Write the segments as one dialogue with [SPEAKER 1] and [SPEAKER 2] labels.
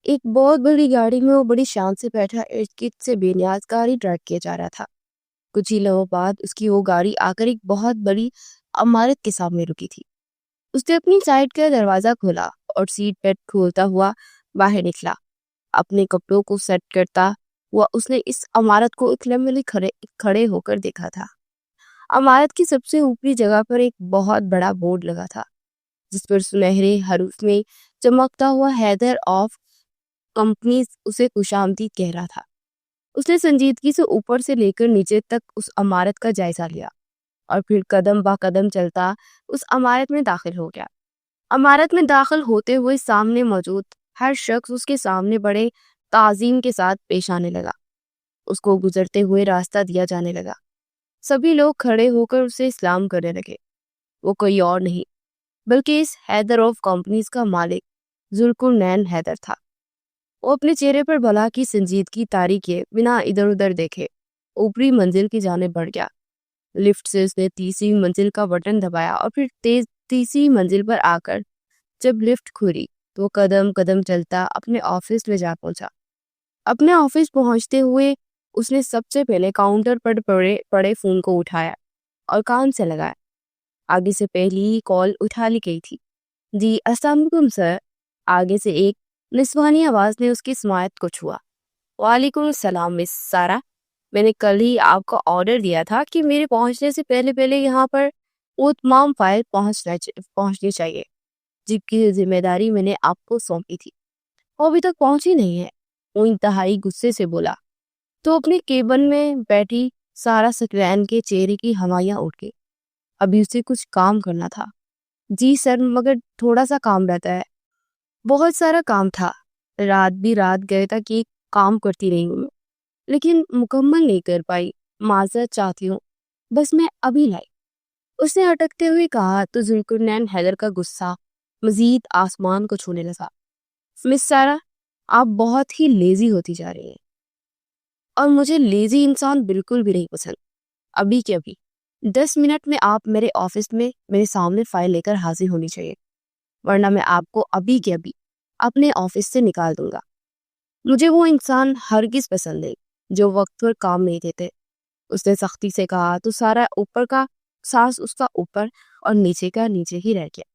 [SPEAKER 1] ایک بہت بڑی گاڑی میں وہ بڑی شان سے بیٹھا ارد گرد سے بے نیاز گاڑی ڈرائیو کیا جا رہا تھا۔ کچھ ہی لمحوں بعد اس کی وہ گاڑی آ کر ایک بہت بڑی عمارت کے سامنے رکی تھی۔ اس نے اپنی سائڈ کا دروازہ کھولا اور سیٹ بیلٹ کھولتا ہوا باہر نکلا۔ اپنے کپڑوں کو سیٹ کرتا ہوا اس نے اس عمارت کو ایک لمحے کھڑے ہو کر دیکھا تھا۔ عمارت کی سب سے اوپری جگہ پر ایک بہت بڑا بورڈ لگا تھا جس پر سنہرے حروف میں چمکتا ہوا حیدر آف کمپنیز اسے خوش آمدید کہہ رہا تھا۔ اس نے سنجیدگی سے اوپر سے لے کر نیچے تک اس عمارت کا جائزہ لیا اور پھر قدم با قدم چلتا اس عمارت میں داخل ہو گیا۔ عمارت میں داخل ہوتے ہوئے سامنے موجود ہر شخص اس کے سامنے بڑے تعظیم کے ساتھ پیش آنے لگا۔ اس کو گزرتے ہوئے راستہ دیا جانے لگا۔ سبھی لوگ کھڑے ہو کر اسے سلام کرنے لگے۔ وہ کوئی اور نہیں بلکہ اس حیدر آف کمپنیز کا مالک ذوالقرنین حیدر تھا۔ وہ اپنے چہرے پر بھلا کی سنجیدگی طاری کیے بنا ادھر ادھر دیکھے اوپری منزل کی جانب بڑھ گیا۔ لفٹ سے اس نے تیسری منزل کا بٹن دبایا اور پھر تیسری منزل پر آ کر جب لفٹ کھلی تو وہ قدم قدم چلتا اپنے آفس میں جا پہنچا۔ اپنے آفس پہنچتے ہوئے اس نے سب سے پہلے کاؤنٹر پر پڑے فون کو اٹھایا اور کان سے لگایا۔ آگے سے پہلی کال اٹھا لی گئی تھی۔ جی السلام علیکم سر۔ آگے سے ایک نسوانی آواز نے اس کی سماعت کو چھوا۔ وعلیکم السلام مس سارہ، میں نے کل ہی آپ کو آرڈر دیا تھا کہ میرے پہنچنے سے پہلے یہاں پر وہ تمام فائل پہنچنی چاہیے جن کی ذمہ داری میں نے آپ کو سونپی تھی۔ وہ ابھی تک پہنچی نہیں ہے، وہ انتہائی غصے سے بولا۔ تو اپنے کیبن میں بیٹھی سارہ سکرین کے چہرے کی ہمائیاں اٹھ گئی۔ ابھی اسے کچھ کام کرنا تھا۔ جی سر، مگر تھوڑا سا کام رہتا ہے۔ بہت سارا کام تھا، رات گئے تک یہ کام کرتی رہی ہوں لیکن مکمل نہیں کر پائی، معذرت چاہتی ہوں، بس میں ابھی لائی، اس نے اٹکتے ہوئے کہا۔ تو ذوالقرنین حیدر کا غصہ مزید آسمان کو چھونے لگا۔ مس سارہ، آپ بہت ہی لیزی ہوتی جا رہی ہیں اور مجھے لیزی انسان بالکل بھی نہیں پسند۔ ابھی کے ابھی 10 منٹ میں آپ میرے آفس میں میرے سامنے فائل لے کر حاضر ہونی چاہیے، ورنہ میں آپ کو ابھی کے ابھی اپنے آفس سے نکال دوں گا۔ مجھے وہ انسان ہرگز پسند نہیں جو وقت پر کام نہیں دیتے، اس نے سختی سے کہا۔ تو سارا اوپر کا سانس اس کا اوپر اور نیچے کا نیچے ہی رہ گیا۔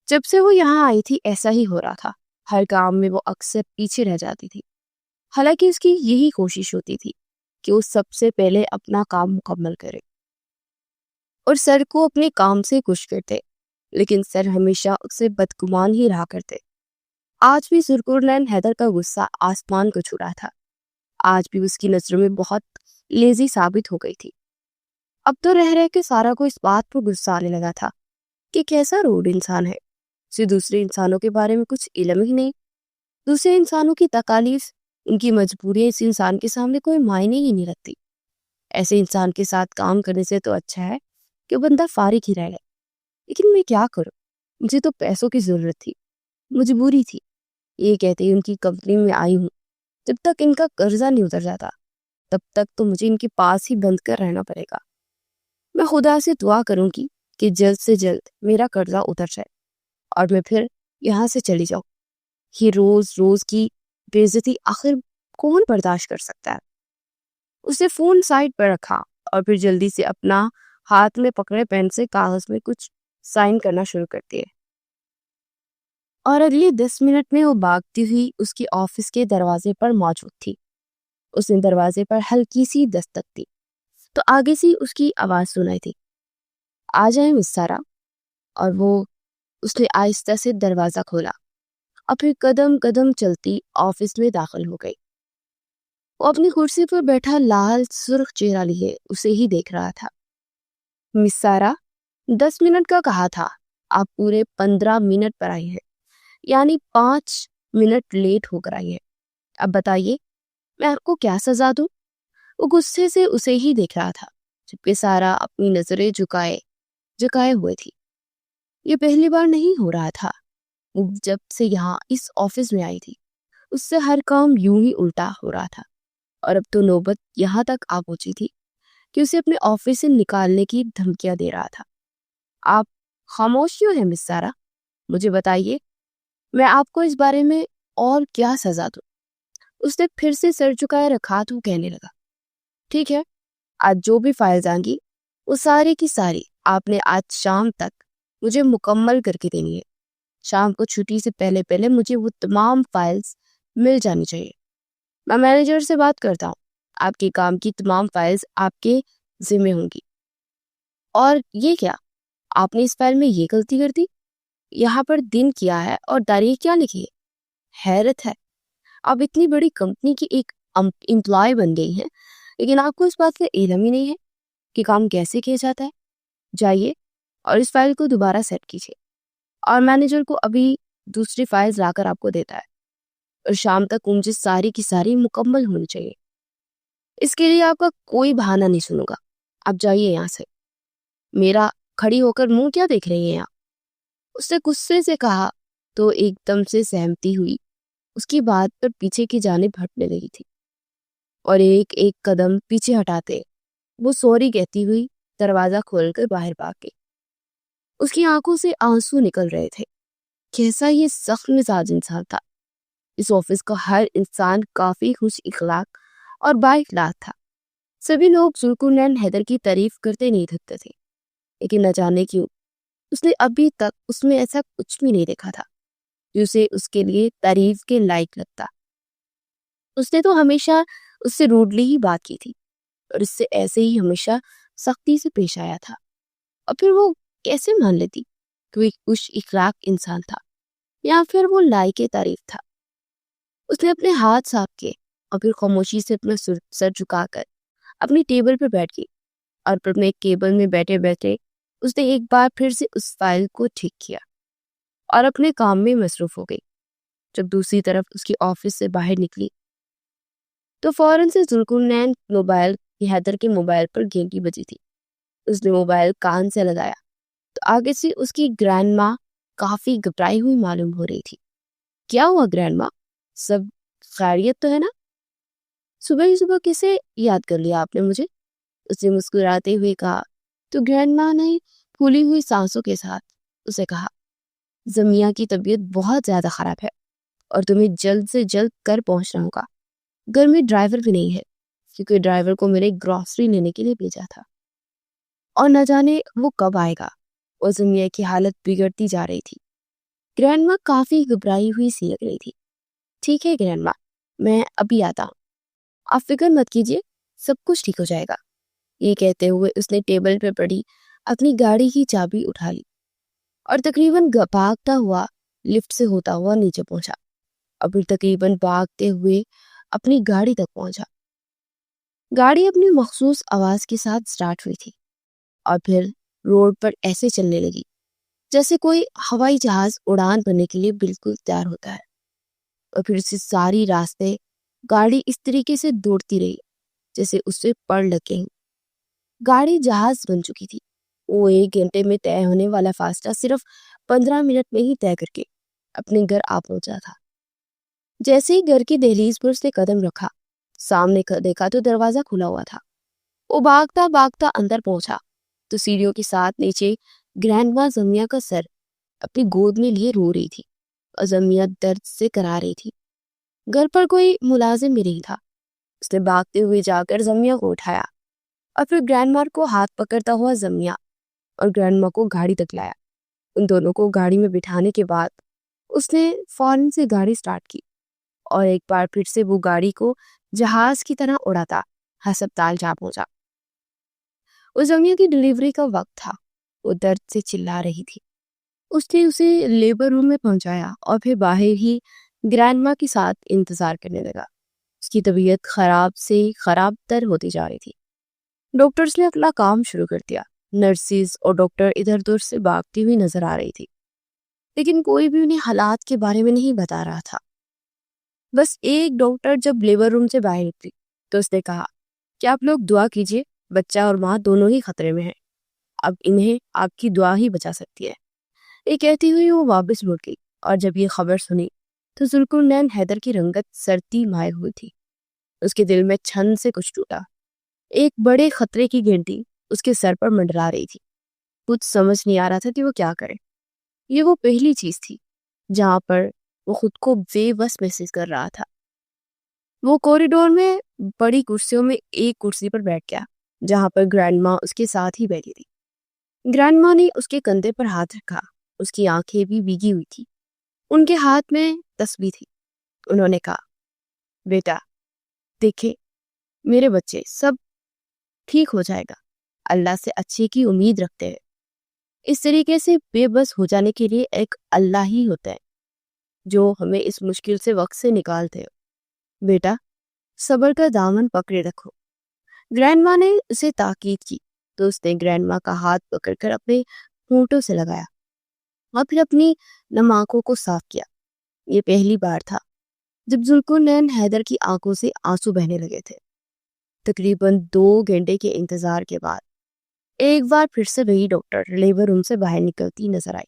[SPEAKER 1] جب سے وہ یہاں آئی تھی ایسا ہی ہو رہا تھا، ہر کام میں وہ اکثر پیچھے رہ جاتی تھی، حالانکہ اس کی یہی کوشش ہوتی تھی کہ وہ سب سے پہلے اپنا کام مکمل کرے اور سر کو اپنے کام سے خوش کرتے، لیکن سر ہمیشہ اسے بدگمان ہی رہا کرتے۔ آج بھی ذوالقرنین حیدر کا غصہ آسمان کو چھو رہا تھا۔ آج بھی اس کی نظروں میں بہت لیزی ثابت ہو گئی تھی۔ اب تو رہ کے سارا کو اس بات پر غصہ آنے لگا تھا کہ کیسا روڈ انسان ہے، اسے دوسرے انسانوں کے بارے میں کچھ علم ہی نہیں، دوسرے انسانوں کی تکالیف، ان کی مجبوریاں اس انسان کے سامنے کوئی معنی ہی نہیں رکھتی۔ ایسے انسان کے ساتھ کام کرنے سے تو اچھا ہے کہ بندہ فارغ ہی رہ گئے، لیکن میں کیا کروں، مجھے تو پیسوں کی ضرورت تھی، مجبوری تھی۔ یہ کہتے ہی ان کی کمپنی میں آئی ہوں، جب تک ان کا قرضہ نہیں اتر جاتا تب تک تو مجھے ان کے پاس ہی بند کر رہنا پڑے گا۔ میں خدا سے دعا کروں گی کہ جلد سے جلد میرا قرضہ اتر جائے اور میں پھر یہاں سے چلی جاؤں۔ یہ روز روز کی بے عزتی آخر کون برداشت کر سکتا ہے؟ اس نے فون سائڈ پر رکھا اور پھر جلدی سے اپنا ہاتھ میں پکڑے پین سے کاغذ میں کچھ سائن کرنا شروع کر دیے، اور اگلے 10 منٹ میں وہ بھاگتی ہوئی اس کی آفس کے دروازے پر موجود تھی۔ اس نے دروازے پر ہلکی سی دستک دی تو آگے سے اس کی آواز سنائی تھی، آ جائیں مس سارہ۔ اور اس نے آہستہ سے دروازہ کھولا اور پھر قدم قدم چلتی آفس میں داخل ہو گئی۔ وہ اپنی کرسی پر بیٹھا لال سرخ چہرہ لیے اسے ہی دیکھ رہا تھا۔ مس سارہ، 10 منٹ کا کہا تھا، آپ پورے 15 منٹ پر آئی ہیں، یعنی 5 منٹ لیٹ ہو کر آئی ہیں۔ اب بتائیے میں آپ کو کیا سزا دوں؟ وہ غصے سے اسے ہی دیکھ رہا تھا جبکہ سارہ اپنی نظریں جھکائے ہوئے تھی۔ یہ پہلی بار نہیں ہو رہا تھا، جب سے یہاں اس آفس میں آئی تھی اس سے ہر کام یوں ہی الٹا ہو رہا تھا، اور اب تو نوبت یہاں تک آ پہنچی تھی کہ اسے اپنے آفس سے نکالنے کی دھمکیاں دے رہا تھا۔ آپ خاموش کیوں ہیں مس سارہ؟ مجھے بتائیے، میں آپ کو اس بارے میں اور کیا سزا دوں۔ اس نے پھر سے سر جھکائے رکھا تو کہنے لگا، ٹھیک ہے، آج جو بھی فائلز آئیں گی وہ ساری کی ساری آپ نے آج شام تک مجھے مکمل کر کے دینی ہے۔ شام کو چھٹی سے پہلے پہلے مجھے وہ تمام فائلز مل جانی چاہیے۔ میں مینیجر سے بات کرتا ہوں، آپ کے کام کی تمام فائلز آپ کے ذمہ ہوں گی۔ اور یہ کیا، آپ نے اس فائل میں یہ غلطی کر دی، یہاں پر دن کیا ہے اور تاریخ کیا لکھی ہے؟ حیرت ہے، آپ اتنی بڑی کمپنی کی ایک امپلائی بن گئی ہیں لیکن آپ کو اس بات کا علم ہی نہیں ہے کہ کام کیسے کیا جاتا ہے۔ جائیے اور اس فائل کو دوبارہ سیٹ کیجیے، اور مینیجر کو ابھی دوسری فائلز لا کر آپ کو دیتا ہے، اور شام تک مجھے ساری کی ساری مکمل ہونی چاہیے۔ اس کے لیے آپ کا کوئی بہانہ نہیں سنوں گا، آپ جائیے یہاں سے۔ میرا کھڑی ہو کر منہ کیا دیکھ رہی ہیں آپ؟ اس نے غصے سے کہا تو ایک دم سے سہمتی ہوئی اس کی بات پر پیچھے کی جانب ہٹنے لگی تھی، اور ایک ایک قدم پیچھے ہٹاتے وہ سوری کہتی ہوئی دروازہ کھول کر باہر بھاگ گئی۔ اس کی آنکھوں سے آنسو نکل رہے تھے۔ کیسا یہ سخت مزاج انسان تھا۔ اس آفس کا ہر انسان کافی خوش اخلاق اور با اخلاق تھا۔ سبھی لوگ ذوالقرنین حیدر کی تعریف کرتے نہیں تھکتے تھے، لیکن نہ جانے کیوں اس نے ابھی تک اس میں ایسا کچھ بھی نہیں دیکھا تھا جو اسے اس کے لیے تعریف کے لائق لگتا۔ اس نے تو ہمیشہ اس سے روڈلی ہی بات کی تھی، اور اس سے ایسے ہی ہمیشہ سختی سے پیش آیا تھا، اور پھر وہ کیسے مان لیتی کہ وہ ایک خوش اخلاق انسان تھا، یا پھر وہ لائق تعریف تھا۔ اس نے اپنے ہاتھ صاف کیے اور پھر خاموشی سے اپنا سر جھکا کر اپنی ٹیبل پر بیٹھ گئی، اور پھر اپنے کیبل میں بیٹھے بیٹھے اس نے ایک بار پھر سے اس فائل کو ٹھیک کیا اور اپنے کام میں مصروف ہو گئی۔ جب دوسری طرف اس کی آفس سے باہر نکلی تو فوراً سے ذوالقرنین موبائل حیدر کے موبائل پر گھنٹی بجی تھی۔ اس نے موبائل کان سے لگایا تو آگے سے اس کی گرینڈ ماں کافی گھبرائی ہوئی معلوم ہو رہی تھی۔ کیا ہوا گرینڈ ماں، سب خیریت تو ہے نا؟ صبح ہی صبح کیسے یاد کر لیا آپ نے مجھے؟ اس نے مسکراتے ہوئے کہا تو گرینڈ ماں نے پھولی ہوئی سانسوں کے ساتھ اسے کہا، زمیا کی طبیعت بہت زیادہ خراب ہے اور تمہیں جلد سے جلد گھر پہنچنا ہوگا۔ گھر میں ڈرائیور بھی نہیں ہے کیونکہ ڈرائیور کو میرے گروسری لینے کے لیے بھیجا تھا، اور نہ جانے وہ کب آئے گا۔ اور زمیا کی حالت بگڑتی جا رہی تھی۔ گرینڈ ماں کافی گھبرائی ہوئی سی لگ رہی تھی۔ ٹھیک ہے گرینڈ ماں، میں ابھی آتا ہوں، آپ فکر مت کیجیے، سب کچھ ٹھیک ہو جائے گا۔ یہ کہتے ہوئے اس نے ٹیبل پہ پڑی اپنی گاڑی کی چابی اٹھا لی اور تقریباً بھاگتا ہوا لفٹ سے ہوتا ہوا نیچے پہنچا، اور پھر تقریباً بھاگتے ہوئے اپنی گاڑی تک پہنچا۔ گاڑی اپنی مخصوص آواز کے ساتھ سٹارٹ ہوئی تھی اور پھر روڈ پر ایسے چلنے لگی جیسے کوئی ہوائی جہاز اڑان بھرنے کے لیے بالکل تیار ہوتا ہے، اور پھر اسے ساری راستے گاڑی اس طریقے سے دوڑتی رہی جیسے اس سے پڑ لگے ہوں۔ گاڑی جہاز بن چکی تھی۔ وہ 1 گھنٹے میں طے ہونے والا فاصلہ صرف 15 منٹ میں ہی طے کر کے اپنے گھر آ پہنچا تھا۔ جیسے ہی گھر کی دہلیز پر اس نے قدم رکھا، سامنے دیکھا تو دروازہ کھلا ہوا تھا۔ وہ بھاگتا بھاگتا اندر پہنچا تو سیڑھیوں کے ساتھ نیچے گرینڈ ماں زمیا کا سر اپنی گود میں لیے رو رہی تھی، اور زمیا درد سے کرا رہی تھی۔ گھر پر کوئی ملازم بھی نہیں تھا۔ اس نے بھاگتے ہوئے جا کر زمیا کو اٹھایا اور پھر گرینڈ ماں کو ہاتھ پکڑتا ہوا زمیا اور گرینڈ ماں کو گاڑی تک لایا۔ ان دونوں کو گاڑی میں بٹھانے کے بعد اس نے فوراً سے گاڑی سٹارٹ کی، اور ایک بار پھر سے وہ گاڑی کو جہاز کی طرح اڑاتا ہسپتال جا پہنچا۔ وہ زمیا کی ڈلیوری کا وقت تھا۔ وہ درد سے چلا رہی تھی۔ اس نے اسے لیبر روم میں پہنچایا اور پھر باہر ہی گرینڈ ماں کے ساتھ انتظار کرنے لگا۔ اس کی طبیعت خراب سے خراب تر ہوتی جا رہی تھی۔ ڈاکٹرز نے اپنا کام شروع کر دیا۔ نرسز اور ڈاکٹر ادھر ادھر سے بھاگتی ہوئی نظر آ رہی تھی، لیکن کوئی بھی انہیں حالات کے بارے میں نہیں بتا رہا تھا۔ بس ایک ڈاکٹر جب لیبر روم سے باہر نکلی تو اس نے کہا کہ آپ لوگ دعا کیجیے، بچہ اور ماں دونوں ہی خطرے میں ہیں، اب انہیں آپ کی دعا ہی بچا سکتی ہے۔ یہ کہتی ہوئی وہ واپس لوٹ گئی، اور جب یہ خبر سنی تو ذوالقرنین حیدر کی رنگت سرتی مائل ہوئی تھی۔ اس کے دل میں چھن سے کچھ ٹوٹا۔ ایک بڑے خطرے کی گھنٹی اس کے سر پر منڈرا رہی تھی۔ کچھ سمجھ نہیں آ رہا تھا کہ وہ کیا کرے۔ یہ وہ پہلی چیز تھی جہاں پر وہ خود کو بے بس محسوس کر رہا تھا۔ وہ کوریڈور میں بڑی کرسیوں میں ایک کرسی پر بیٹھ گیا جہاں پر گرینڈ ماں اس کے ساتھ ہی بیٹھی تھی۔ گرینڈ ماں نے اس کے کندھے پر ہاتھ رکھا، اس کی آنکھیں بھی بھیگی ہوئی تھی، ان کے ہاتھ میں تسبیح تھی۔ انہوں نے کہا، بیٹا دیکھے میرے بچے، سب ٹھیک ہو جائے گا، اللہ سے اچھے کی امید رکھتے ہیں۔ اس طریقے سے بے بس ہو جانے کے لیے ایک اللہ ہی ہوتا ہے جو ہمیں اس مشکل سے وقت سے نکالتے ہو۔ بیٹا صبر کا دامن پکڑے رکھو۔ گرینڈ ماں نے اسے تاکید کی تو اس نے گرینڈ ماں کا ہاتھ پکڑ کر اپنے ہونٹوں سے لگایا اور پھر اپنی نم آنکھوں کو صاف کیا۔ یہ پہلی بار تھا جب ذوالقرنین حیدر کی آنکھوں سے آنسو بہنے لگے تھے۔ تقریباً 2 گھنٹے کے انتظار کے بعد ایک بار پھر سے وہی ڈاکٹر لیبر روم سے باہر نکلتی نظر آئی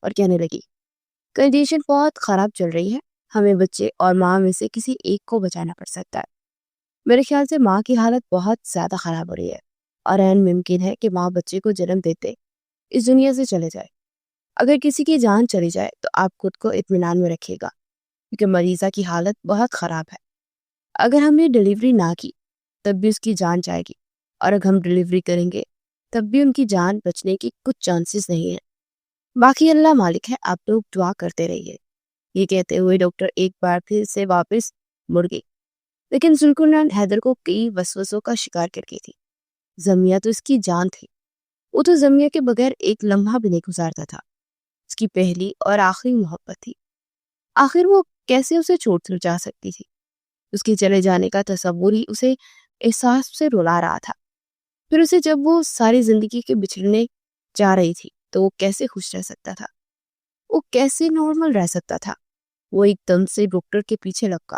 [SPEAKER 1] اور کہنے لگی، کنڈیشن بہت خراب چل رہی ہے، ہمیں بچے اور ماں میں سے کسی ایک کو بچانا پڑ سکتا ہے۔ میرے خیال سے ماں کی حالت بہت زیادہ خراب ہو رہی ہے اور عین ممکن ہے کہ ماں بچے کو جنم دیتے اس دنیا سے چلے جائے۔ اگر کسی کی جان چلی جائے تو آپ خود کو اطمینان میں رکھیے گا کیونکہ مریضہ کی حالت بہت خراب ہے۔ اگر ہم نے ڈیلیوری نہ کی تب بھی اس کی جان جائے گی، اور اگر ہم ڈیلیوری کریں گے تب بھی ان کی جان بچنے کی کچھ چانسز نہیں ہیں۔ باقی اللہ مالک ہے، آپ لوگ دعا کرتے رہیے۔ یہ کہتے ہوئے ڈاکٹر ایک بار پھر سے واپس مڑ گئی، لیکن ذوالقرنین حیدر کو کئی وسوسوں کا شکار کر گئی تھی۔ زمیہ تو اس کی جان تھی، وہ تو زمیہ کے بغیر ایک لمحہ بھی نہیں گزارتا تھا، اس کی پہلی اور آخری محبت تھی۔ آخر وہ کیسے اسے چھوڑ کر جا سکتی تھی؟ اس کے چلے جانے کا تصور ہی اسے احساس سے رلا رہا تھا۔ پھر اسے جب وہ ساری زندگی کے بچھڑنے جا رہی تھی تو وہ کیسے خوش رہ سکتا تھا؟ وہ کیسے نارمل رہ سکتا تھا؟ وہ ایک دم سے ڈاکٹر کے پیچھے لپکا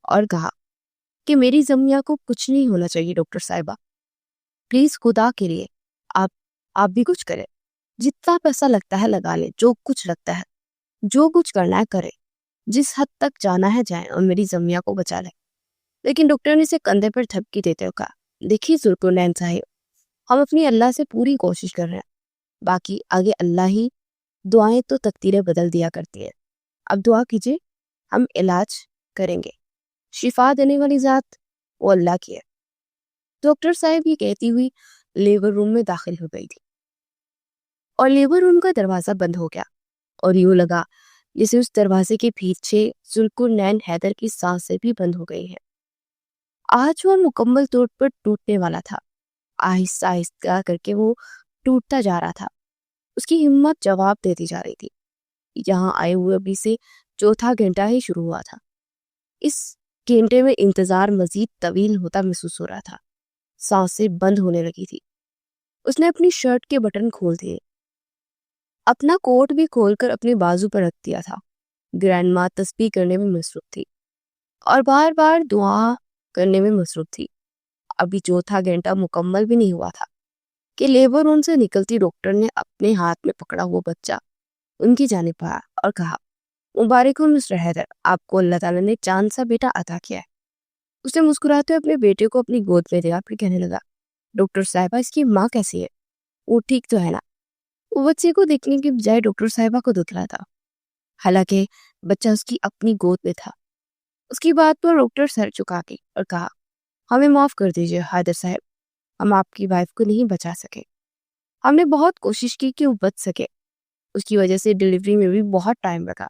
[SPEAKER 1] اور کہا کہ میری زمیہ کو کچھ نہیں ہونا چاہیے ڈاکٹر صاحبہ، پلیز خدا کے لیے آپ بھی کچھ کریں، جتنا پیسہ لگتا ہے لگا لیں، جو کچھ لگتا ہے، جو کچھ کرنا ہے کریں، جس حد تک جانا ہے جائیں اور میری زمیہ کو بچا لیں۔ لیکن ڈاکٹر نے اسے کندھے پر تھپکی دیتے ہوئے کہا، دیکھیے ذوالقرنین صاحب، ہم اپنی اللہ سے پوری کوشش کر رہے ہیں، باقی آگے اللہ ہی، دعائیں تو تقدیریں بدل دیا کرتی ہے۔ اب دعا کیجیے، ہم علاج کریں گے، شفا دینے والی ذات وہ اللہ کی ہے۔ ڈاکٹر صاحب یہ کہتی ہوئی لیبر روم میں داخل ہو گئی تھی اور لیبر روم کا دروازہ بند ہو گیا اور یوں لگا جسے اس دروازے کے پیچھے ذوالقرنین حیدر کی سانسیں بھی بند ہو گئی ہیں۔ آج وہ مکمل طور پر ٹوٹنے والا تھا، آہستہ آہستہ کر کے وہ ٹوٹتا جا رہا تھا۔ اس کی ہمت جواب دیتی جا رہی تھی۔ یہاں آئے ہوئے ابھی سے 4تھا گھنٹہ ہی شروع ہوا تھا۔ اس گھنٹے میں انتظار مزید طویل ہوتا محسوس ہو رہا تھا۔ سانسیں بند ہونے لگی تھی۔ اس نے اپنی شرٹ کے بٹن کھول دیے، اپنا کوٹ بھی کھول کر اپنے بازو پر رکھ دیا تھا۔ گرینڈ ماں تسبیح کرنے میں مصروف تھی اور بار بار دعا کرنے میں مصروف تھی۔ ابھی 4تھا گھنٹہ مکمل بھی نہیں ہوا تھا کہ لیبر روم سے نکلتی ڈاکٹر نے اپنے ہاتھ میں پکڑا ہوا بچہ ان کی جانب پڑھا اور کہا، مبارک ہو مسٹر حیدر، آپ کو اللہ تعالیٰ نے چاند سا بیٹا عطا کیا ہے۔ اس نے مسکراتے ہوئے اپنے بیٹے کو اپنی گود میں دیا، پھر کہنے لگا، ڈاکٹر صاحبہ اس کی ماں کیسی ہے؟ وہ ٹھیک تو ہے نا؟ وہ بچے کو دیکھنے کے بجائے ڈاکٹر صاحبہ کو دکھلا تھا، حالانکہ بچہ اس کی اپنی گود میں تھا۔ اس کی بات پر ڈاکٹر سر چکا کے اور کہا، ہمیں معاف کر دیجیے حیدر صاحب، ہم آپ کی وائف کو نہیں بچا سکے۔ ہم نے بہت کوشش کی کہ وہ بچ سکے، اس کی وجہ سے ڈیلیوری میں بھی بہت ٹائم لگا،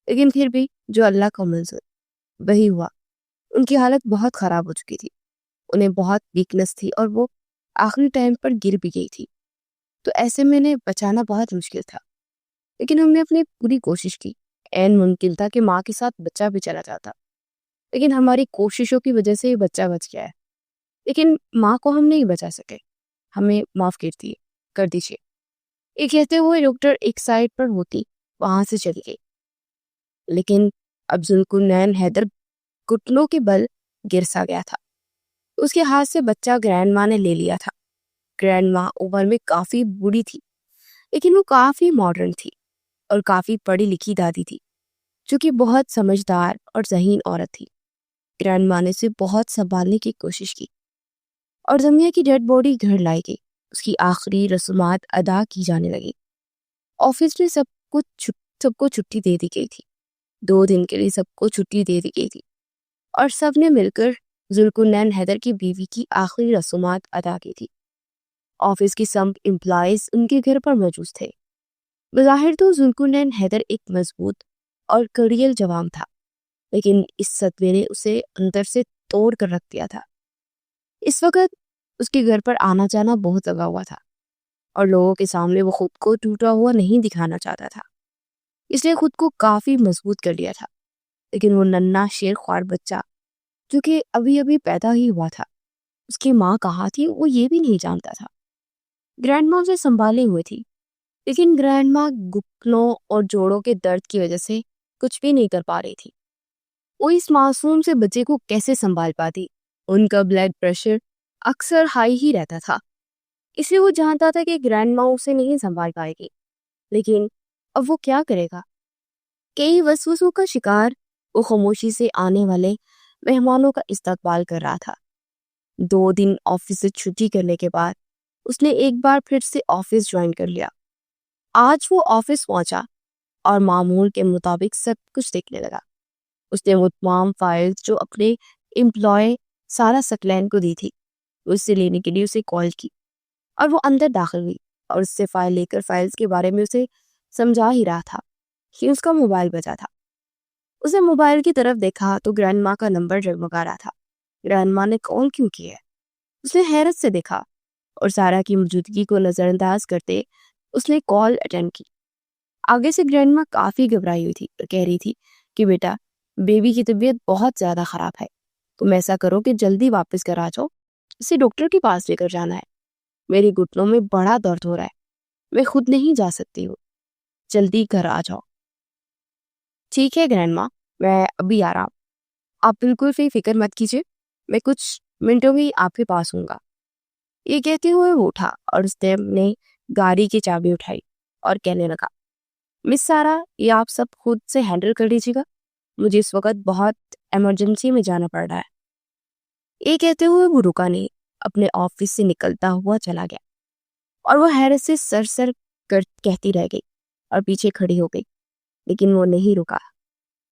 [SPEAKER 1] لیکن پھر بھی جو اللہ کا منظور وہی ہوا۔ ان کی حالت بہت خراب ہو چکی تھی، انہیں بہت ویکنس تھی اور وہ آخری ٹائم پر گر بھی گئی تھی، تو ایسے میں انہیں بچانا بہت مشکل تھا، لیکن ہم نے اپنی پوری کوشش کی۔ عین ممکن تھا کہ ماں کے ساتھ بچہ بھی چلا جاتا، لیکن ہماری کوششوں کی وجہ سے یہ بچہ بچ گیا ہے، لیکن ماں کو ہم نہیں بچا سکے، ہمیں معاف کر دیجیے۔ یہ کہتے ہوئے ڈاکٹر ایک سائڈ پر ہوتی وہاں سے چلی گئی، لیکن اب ذوالقرنین حیدر گھٹنوں کے بل گر سا گیا تھا۔ اس کے ہاتھ سے بچہ گرینڈ ماں نے لے لیا تھا۔ گرینڈ ماں عمر میں کافی بوڑھی تھی، لیکن وہ کافی ماڈرن تھی اور کافی پڑھی لکھی دادی تھی جو کہ بہت سمجھدار اور ذہین عورت تھی۔ گرینڈ ماں نے اسے بہت سنبھالنے کی کوشش کی اور زمیہ کی ڈیڈ باڈی گھر لائی گئی۔ اس کی آخری رسومات ادا کی جانے لگی۔ آفس میں سب کو چھٹی دے دی گئی تھی۔ 2 دن کے لیے سب کو چھٹی دے دی گئی تھی اور سب نے مل کر ذوالقرنین حیدر کی بیوی کی آخری رسومات ادا کی تھی۔ آفس کی سب امپلائیز ان کے گھر پر موجود تھے۔ بظاہر تو ذوالقرنین حیدر ایک مضبوط اور کڑیل جوان تھا، لیکن اس صدمے نے اسے اندر سے توڑ کر رکھ دیا تھا۔ اس وقت اس کے گھر پر آنا جانا بہت لگا ہوا تھا اور لوگوں کے سامنے وہ خود کو ٹوٹا ہوا نہیں دکھانا چاہتا تھا، اس لیے خود کو کافی مضبوط کر لیا تھا۔ لیکن وہ ننھا شیر خوار بچہ جو کہ ابھی ابھی پیدا ہی ہوا تھا، اس کی ماں کہاں تھی وہ یہ بھی نہیں جانتا تھا۔ گرینڈ ماں اسے سنبھالے ہوئے تھی، لیکن گرینڈ ماں گھٹنوں اور جوڑوں کے درد کی وجہ سے کچھ بھی نہیں کر پا رہی تھی۔ وہ اس معصوم سے بچے کو کیسے سنبھال پاتی؟ ان کا بلڈ پریشر اکثر ہائی ہی رہتا تھا، اس لیے وہ جانتا تھا کہ گرینڈ ماں اسے نہیں سنبھال پائے گی۔ لیکن اب وہ کیا کرے گا؟ کئی وسوسوں کا شکار وہ خاموشی سے آنے والے مہمانوں کا استقبال کر رہا تھا۔ 2 دن آفس سے چھٹی کرنے کے بعد اس نے ایک بار پھر سے آفس جوائن کر لیا۔ آج وہ آفس پہنچا اور معمول کے مطابق سب کچھ دیکھنے لگا۔ اس نے وہ تمام فائلز جو اپنے امپلائی سارا سکلین کو دی تھی اس سے لینے کے لیے اسے کال کی، اور وہ اندر داخل ہوئی اور اس سے فائل لے کر فائلز کے بارے میں اسے سمجھا ہی رہا تھا کہ اس کا موبائل بجا تھا۔ اس نے موبائل کی طرف دیکھا تو گرینڈ ماں کا نمبر جگمگا رہا تھا۔ گرینڈ ماں نے کال کیوں کی ہے؟ اس نے حیرت سے دیکھا اور سارا کی موجودگی کو نظر انداز کرتے اس نے کال اٹینڈ کی۔ آگے سے گرینڈ ماں کافی گھبرائی ہوئی تھی اور کہہ رہی تھی کہ بیٹا، بیبی کی طبیعت بہت زیادہ خراب ہے، تم ایسا کرو کہ جلدی واپس گھر آ جاؤ، اسے ڈاکٹر کے پاس لے کر جانا ہے، میری گھٹنوں میں بڑا درد ہو رہا ہے، میں خود نہیں جا سکتی ہوں، جلدی گھر آ جاؤ۔ ٹھیک ہے گرینڈ ماں، میں ابھی آ رہا ہوں، آپ بالکل بھی فکر مت کیجیے، میں کچھ منٹوں میں آپ کے پاس ہوں گا۔ یہ کہتے ہوئے وہ اٹھا اور اس نے اپنے گاڑی کی چابی اٹھائی اور کہنے لگا، مس سارا، یہ آپ سب خود سے ہینڈل کر لیجیے گا، مجھے اس وقت بہت ایمرجنسی میں جانا پڑ رہا ہے۔ یہ کہتے ہوئے وہ رکا نہیں، اپنے آفس سے نکلتا ہوا چلا گیا اور وہ حیرت سے سر کہتی رہ گئی اور پیچھے کھڑی ہو گئی، لیکن وہ نہیں رکا۔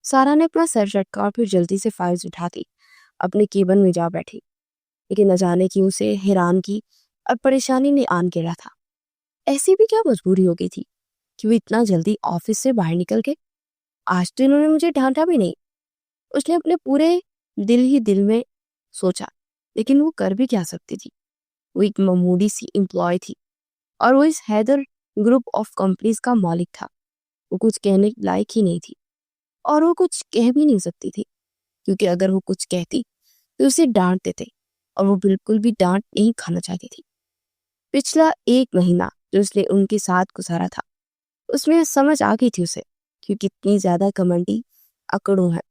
[SPEAKER 1] سارا نے اپنا سر جھٹکا اور پھر جلدی سے فائلز اٹھا دی، اپنے کیبن میں جا بیٹھی، لیکن نہ جانے کی اسے حیرانگی اور پریشانی نے آن گرا تھا۔ ایسی بھی کیا مجبوری ہو گئی تھی کہ وہ اتنا جلدی آفس سے باہر نکل گئے؟ آج تو انہوں نے مجھے ڈانٹا بھی نہیں، اس نے اپنے پورے دل میں سوچا، لیکن وہ کر بھی کیا سکتی تھی؟ وہ ایک معمولی سی امپلائی تھی اور وہ اس حیدر گروپ آف کمپنیز کا مالک تھا۔ وہ کچھ کہنے لائق ہی نہیں تھی اور وہ کچھ کہہ بھی نہیں سکتی تھی، کیونکہ اگر وہ کچھ کہتی تو اسے ڈانٹ دیتے اور وہ بالکل بھی ڈانٹ نہیں کھانا چاہتی تھی۔ پچھلا 1 مہینہ جو اس نے ان کے ساتھ گزارا تھا، اس میں سمجھ آ گئی تھی اسے کہ کتنی زیادہ کمنڈی اکڑوں ہیں،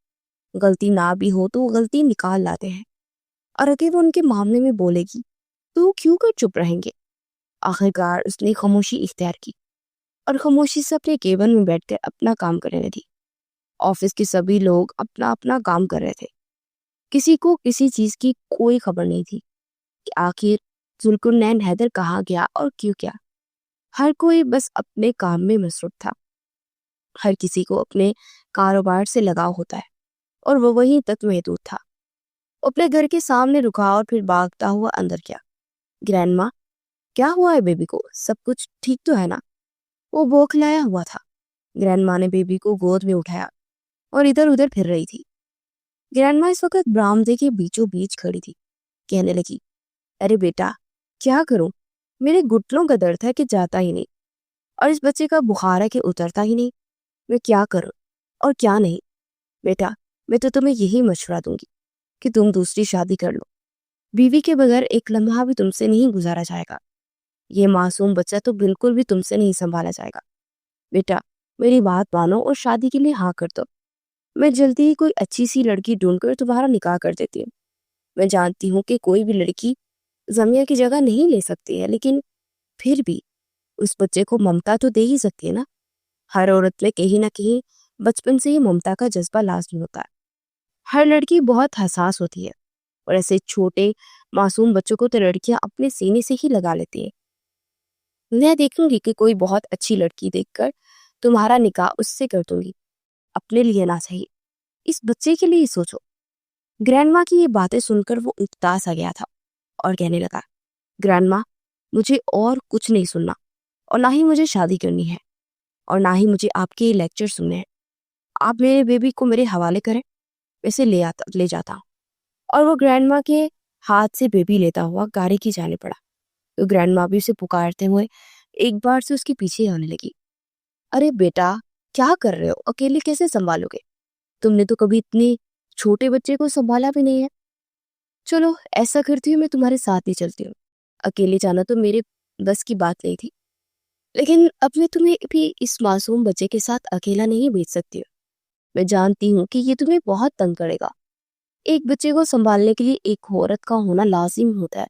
[SPEAKER 1] غلطی نہ بھی ہو تو وہ غلطی نکال لاتے ہیں، اور اگر وہ ان کے معاملے میں بولے گی تو وہ کیوں کر چپ رہیں گے؟ آخرکار اس نے خاموشی اختیار کی اور خاموشی سے اپنے کیبن میں بیٹھ کر اپنا کام کرنے لگی۔ آفس کے سبھی لوگ اپنا اپنا کام کر رہے تھے، کسی کو کسی چیز کی کوئی خبر نہیں تھی کہ آخر ذوالقرنین حیدر کہاں گیا اور کیوں کیا۔ ہر کوئی بس اپنے کام میں مصروف تھا، ہر کسی کو اپنے کاروبار سے لگاؤ ہوتا ہے اور وہ وہیں تک محدود تھا۔ اپنے گھر کے سامنے رکا اور پھر بھاگتا ہوا اندر گیا۔ گرینڈ ماں، کیا ہوا ہے بیبی کو؟ سب کچھ ٹھیک تو ہے نا؟ وہ بوکھلایا ہوا تھا۔ گرینڈ ماں نے بیبی کو گود میں اٹھایا اور ادھر ادھر پھر رہی تھی۔ گرینڈ ماں اس وقت برآمدے کے بیچوں بیچ کھڑی تھی، کہنے لگی، ارے بیٹا، کیا کروں؟ میرے گھٹنوں کا درد ہے کہ جاتا ہی نہیں، اور اس بچے کا بخار ہے کہ اترتا ہی نہیں، میں کیا کروں اور کیا نہیں؟ بیٹا، میں تو تمہیں یہی مشورہ دوں گی کہ تم دوسری شادی کر لو، بیوی کے بغیر ایک لمحہ بھی تم سے نہیں گزارا جائے گا، یہ معصوم بچہ تو بالکل بھی تم سے نہیں سنبھالا جائے گا۔ بیٹا، میری بات مانو اور شادی کے لیے ہاں کر دو، میں جلدی ہی کوئی اچھی سی لڑکی ڈھونڈ کر تمہارا نکاح کر دیتی ہوں۔ میں جانتی ہوں کہ کوئی بھی لڑکی زمیا کی جگہ نہیں لے سکتی ہے، لیکن پھر بھی اس بچے کو ممتا تو دے ہی سکتی ہے نا۔ ہر عورت میں کہیں نہ کہیں بچپن سے ہی ممتا کا جذبہ لازمی ہوتا ہے۔ ہر لڑکی بہت حساس ہوتی ہے اور ایسے چھوٹے معصوم بچوں کو تو لڑکیاں اپنے سینے سے ہی لگا لیتی ہیں۔ میں دیکھوں گی کہ کوئی بہت اچھی لڑکی دیکھ کر تمہارا نکاح اس سے کر دوں گی، اپنے لیے نہ چاہیے، اس بچے کے لیے سوچو۔ گرینڈ ماں کی یہ باتیں سن کر وہ اکتاس آ گیا تھا اور کہنے لگا، گرینڈ ماں مجھے اور کچھ نہیں سننا، اور نہ ہی مجھے شادی کرنی ہے، اور نہ ہی مجھے آپ کے لیکچر سننے ہیں۔ آپ میرے بیبی کو میرے حوالے کریں، اسے لے جاتا ہوں۔ اور وہ گرینڈ ماں کے ہاتھ سے بیبی لیتا ہوا گاڑی کی جانے پڑا۔ تو گرینڈ ماں بھی اسے پکارتے ہوئے ایک بار سے اس کے پیچھے آنے لگی۔ ارے بیٹا کیا کر رہے ہو؟ اکیلے کیسے سنبھالو گے؟ تم نے تو کبھی اتنے چھوٹے بچے کو سنبھالا بھی نہیں ہے۔ چلو ایسا کرتی ہوں، میں تمہارے ساتھ ہی چلتی ہوں۔ اکیلے جانا تو میرے بس کی بات نہیں تھی، لیکن اب میں تمہیں بھی اس معصوم بچے کے ساتھ اکیلا نہیں بھیج سکتی ہوں۔ میں جانتی ہوں کہ یہ تمہیں بہت تنگ کرے گا۔ ایک بچے کو سنبھالنے کے لیے ایک عورت کا ہونا لازم ہوتا ہے۔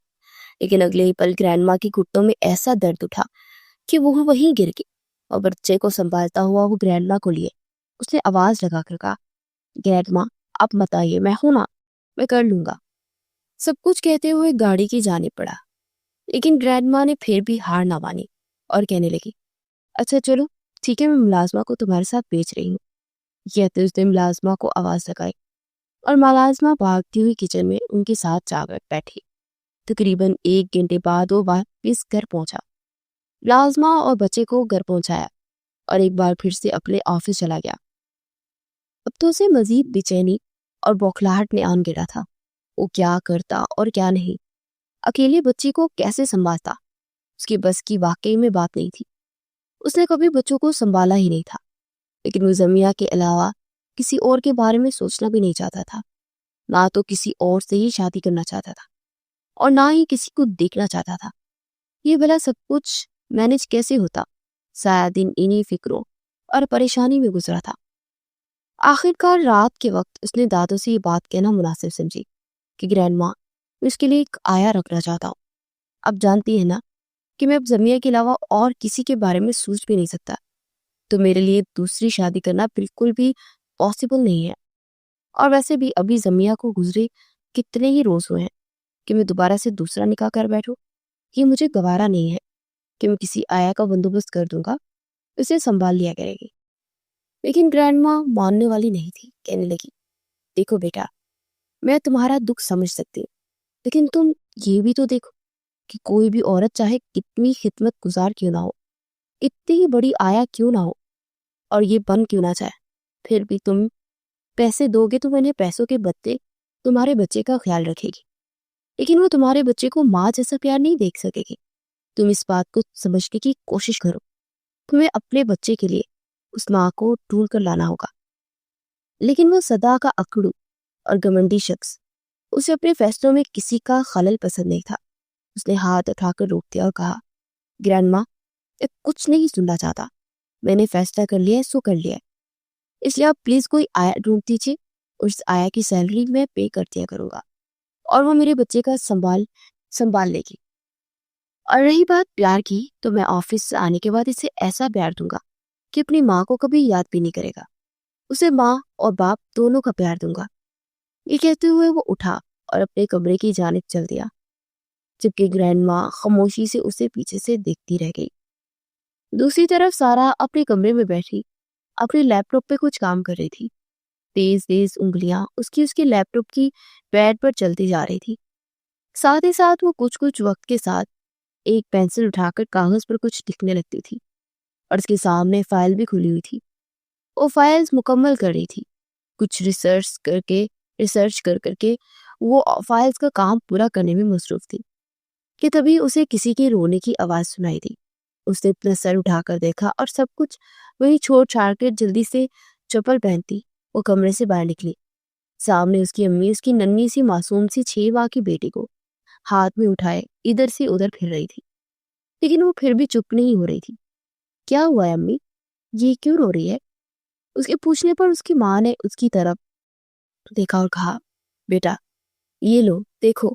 [SPEAKER 1] لیکن اگلے ہی پل گرینڈ ماں کی گھٹنوں میں ایسا درد اٹھا کہ وہ وہیں گر گئی، اور بچے کو سنبھالتا ہوا وہ گرینڈ ماں کو لیے اس نے آواز لگا کر کہا، گرینڈ ماں آپ مت آئیے، میں ہوں نا، میں کر لوں گا۔ سب کچھ کہتے ہوئے گاڑی کی جانب پڑا، لیکن گرینڈ ماں نے پھر بھی ہار نہ مانی اور کہنے لگی، اچھا چلو ٹھیک ہے، میں ملازمہ کو تمہارے ساتھ بھیج رہی ہوں۔ کہتے اس نے ملازمہ کو آواز لگائی اور ملازمہ بھاگتی ہوئی کچن میں ان کے ساتھ جا کر بیٹھی۔ تقریباً 1 گھنٹے بعد وہ واپس گھر پہنچا، ملازمہ اور بچے کو گھر پہنچایا اور ایک بار پھر سے اپنے آفس چلا گیا۔ اب تو اسے مزید بے چینی اور بوکھلاہٹ نے آن گرا تھا۔ وہ کیا کرتا اور کیا نہیں، اکیلے بچے کو کیسے سنبھالتا، اس کی بس کی واقعی میں بات نہیں تھی۔ اس نے کبھی بچوں کو سنبھالا ہی نہیں تھا، لیکن وہ زمیا کے علاوہ کسی اور کے بارے میں سوچنا بھی نہیں چاہتا تھا۔ نہ تو کسی اور سے ہی شادی کرنا چاہتا تھا اور نہ ہی کسی کو دیکھنا چاہتا تھا۔ یہ بھلا سب کچھ مینج کیسے ہوتا؟ سارا دن انہی فکروں اور پریشانی میں گزرا تھا۔ آخر کار رات کے وقت اس نے دادوں سے یہ بات کہنا مناسب سمجھی کہ گرینڈ ماں میں اس کے لیے ایک آیا رکھنا چاہتا ہوں۔ اب جانتی ہے نا کہ میں اب زمیا کے علاوہ اور کسی کے بارے میں سوچ بھی نہیں سکتا، تو میرے لیے دوسری شادی کرنا بالکل بھی پاسبل نہیں ہے۔ اور ویسے بھی ابھی زمیا کو گزرے کتنے ہی روز ہوئے ہیں کہ میں دوبارہ سے دوسرا نکاح کر بیٹھوں۔ یہ مجھے گوارا نہیں ہے کہ میں کسی آیا کا بندوبست کر دوں گا، اسے سنبھال لیا کرے گی۔ لیکن گرینڈ ماں ماننے والی نہیں تھی، کہنے لگی، دیکھو بیٹا میں تمہارا دکھ سمجھ سکتی ہوں، لیکن تم یہ بھی تو دیکھو کہ کوئی بھی عورت چاہے کتنی خدمت گزار کیوں نہ ہو، اتنی ہی بڑی آیا کیوں نہ ہو، اور یہ بن کیوں نہ چاہے، پھر بھی تم پیسے دو گے تو انہیں پیسوں کے بدلے تمہارے بچے کا خیال رکھے گی، لیکن وہ تمہارے بچے کو ماں جیسا پیار نہیں دیکھ سکے گی۔ تم اس بات کو سمجھنے کی کوشش کرو، تمہیں اپنے بچے کے لیے اس ماں کو ڈھونڈ کر لانا ہوگا۔ لیکن وہ سدا کا اکڑو اور گمنڈی شخص، اسے اپنے فیصلوں میں کسی کا خلل پسند نہیں تھا۔ اس نے ہاتھ اٹھا کر روک دیا اور کہا، گرینڈ ماں میں کچھ نہیں سننا چاہتا، میں نے فیصلہ کر لیا ہے سو کر لیا ہے، اس لیے آپ پلیز کوئی آیا ڈھونڈ دیجیے، اور اس آیا کی سیلری میں پے کر دیا کروں گا، اور وہ میرے بچے کا سنبھال لے گی۔ اور رہی بات پیار کی، تو میں آفس سے آنے کے بعد اسے ایسا پیار دوں گا کہ اپنی ماں کو کبھی یاد بھی نہیں کرے گا، اسے ماں اور باپ دونوں کا پیار دوں گا۔ یہ کہتے ہوئے وہ اٹھا اور اپنے کمرے کی جانب چل دیا، جبکہ گرینڈ ماں خاموشی سے اسے پیچھے سے دیکھتی رہ گئی۔ دوسری طرف سارا اپنے کمرے میں بیٹھی اپنے لیپ ٹاپ پہ کچھ کام کر رہی تھی۔ تیز تیز انگلیاں اس کی لیپ ٹاپ کی پیڈ پر چلتی جا رہی تھی، ساتھ ہی ساتھ وہ کچھ وقت کے ساتھ ایک پینسل اٹھا کر کاغذ پر کچھ لکھنے لگتی تھی، اور اس کے سامنے فائل بھی کھلی ہوئی تھی۔ وہ فائلز مکمل کر رہی تھی، کچھ ریسرچ کر کے وہ فائلز کا کام پورا کرنے میں مصروف تھی کہ تبھی اسے کسی کے رونے کی آواز سنائی دی۔ اس نے اپنا سر اٹھا کر دیکھا اور سب کچھ وہی چھوڑ چھاڑ کر جلدی سے چپل پہنتی وہ کمرے سے باہر نکلی۔ سامنے اس کی امی اس کی ننھی سی معصوم سی 6 ماہ کی بیٹی کو ہاتھ میں اٹھائے ادھر سے ادھر پھر رہی تھی، لیکن وہ پھر بھی چپ نہیں ہو رہی تھی۔ کیا ہوا ہے امی؟ یہ کیوں رو رہی ہے؟ اس کے پوچھنے پر اس کی ماں نے اس کی طرف دیکھا اور کہا، بیٹا یہ لو دیکھو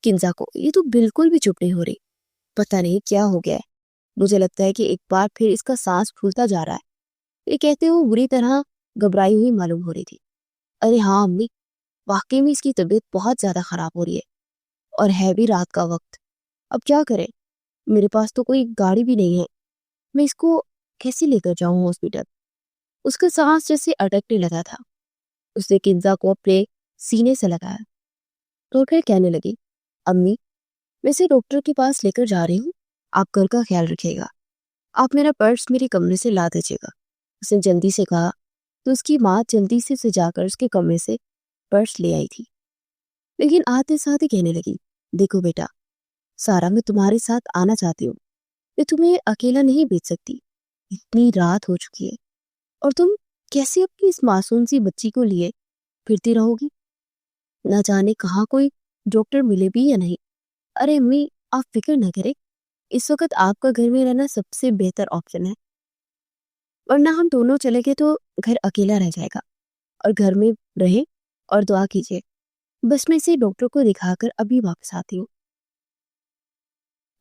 [SPEAKER 1] کنزا کو، یہ تو بالکل بھی چپ نہیں ہو رہی، پتہ نہیں کیا ہو گیا ہے، مجھے لگتا ہے کہ ایک بار پھر اس کا سانس پھولتا جا رہا ہے۔ یہ کہتے ہوئے بری طرح گھبرائی ہوئی معلوم ہو رہی تھی۔ ارے ہاں امی، واقعی میں اس کی طبیعت بہت زیادہ خراب ہو رہی ہے، اور ہے بھی رات کا وقت۔ اب کیا کریں، میرے پاس تو کوئی گاڑی بھی نہیں ہے، میں اس کو کیسے لے کر جاؤں ہاسپٹل؟ اس کا سانس جیسے اٹکنے لگا تھا۔ اس نے کنزا کو اپنے سینے سے لگایا تو پھر کہنے لگی، امی میں اسے ڈاکٹر کے پاس لے کر جا رہی ہوں، آپ گھر کا خیال رکھیے گا، آپ میرا پرس میرے کمرے سے لا دیجیے گا۔ اس نے جلدی سے کہا تو اس کی ماں جلدی سے جا کر اس کے کمرے سے پرس لے آئی تھی، لیکن آتے ساتھ ہی کہنے لگی، دیکھو بیٹا سارا، میں تمہارے ساتھ آنا چاہتی ہوں، میں تمہیں اکیلا نہیں بھیج سکتی، اتنی رات ہو چکی ہے اور تم کیسے اپنی اس معصوم سی بچی کو لیے پھرتی رہو گی، نہ جانے کہاں کوئی ڈاکٹر ملے بھی یا نہیں۔ ارے امی آپ فکر نہ کرے، اس وقت آپ کا گھر میں رہنا سب سے بہتر آپشن ہے، ورنہ ہم دونوں چلے گئے تو گھر اکیلا رہ جائے گا، اور گھر میں رہیں اور دعا کیجیے، بس میں اسے ڈاکٹر کو دکھا کر ابھی واپس آتی ہوں۔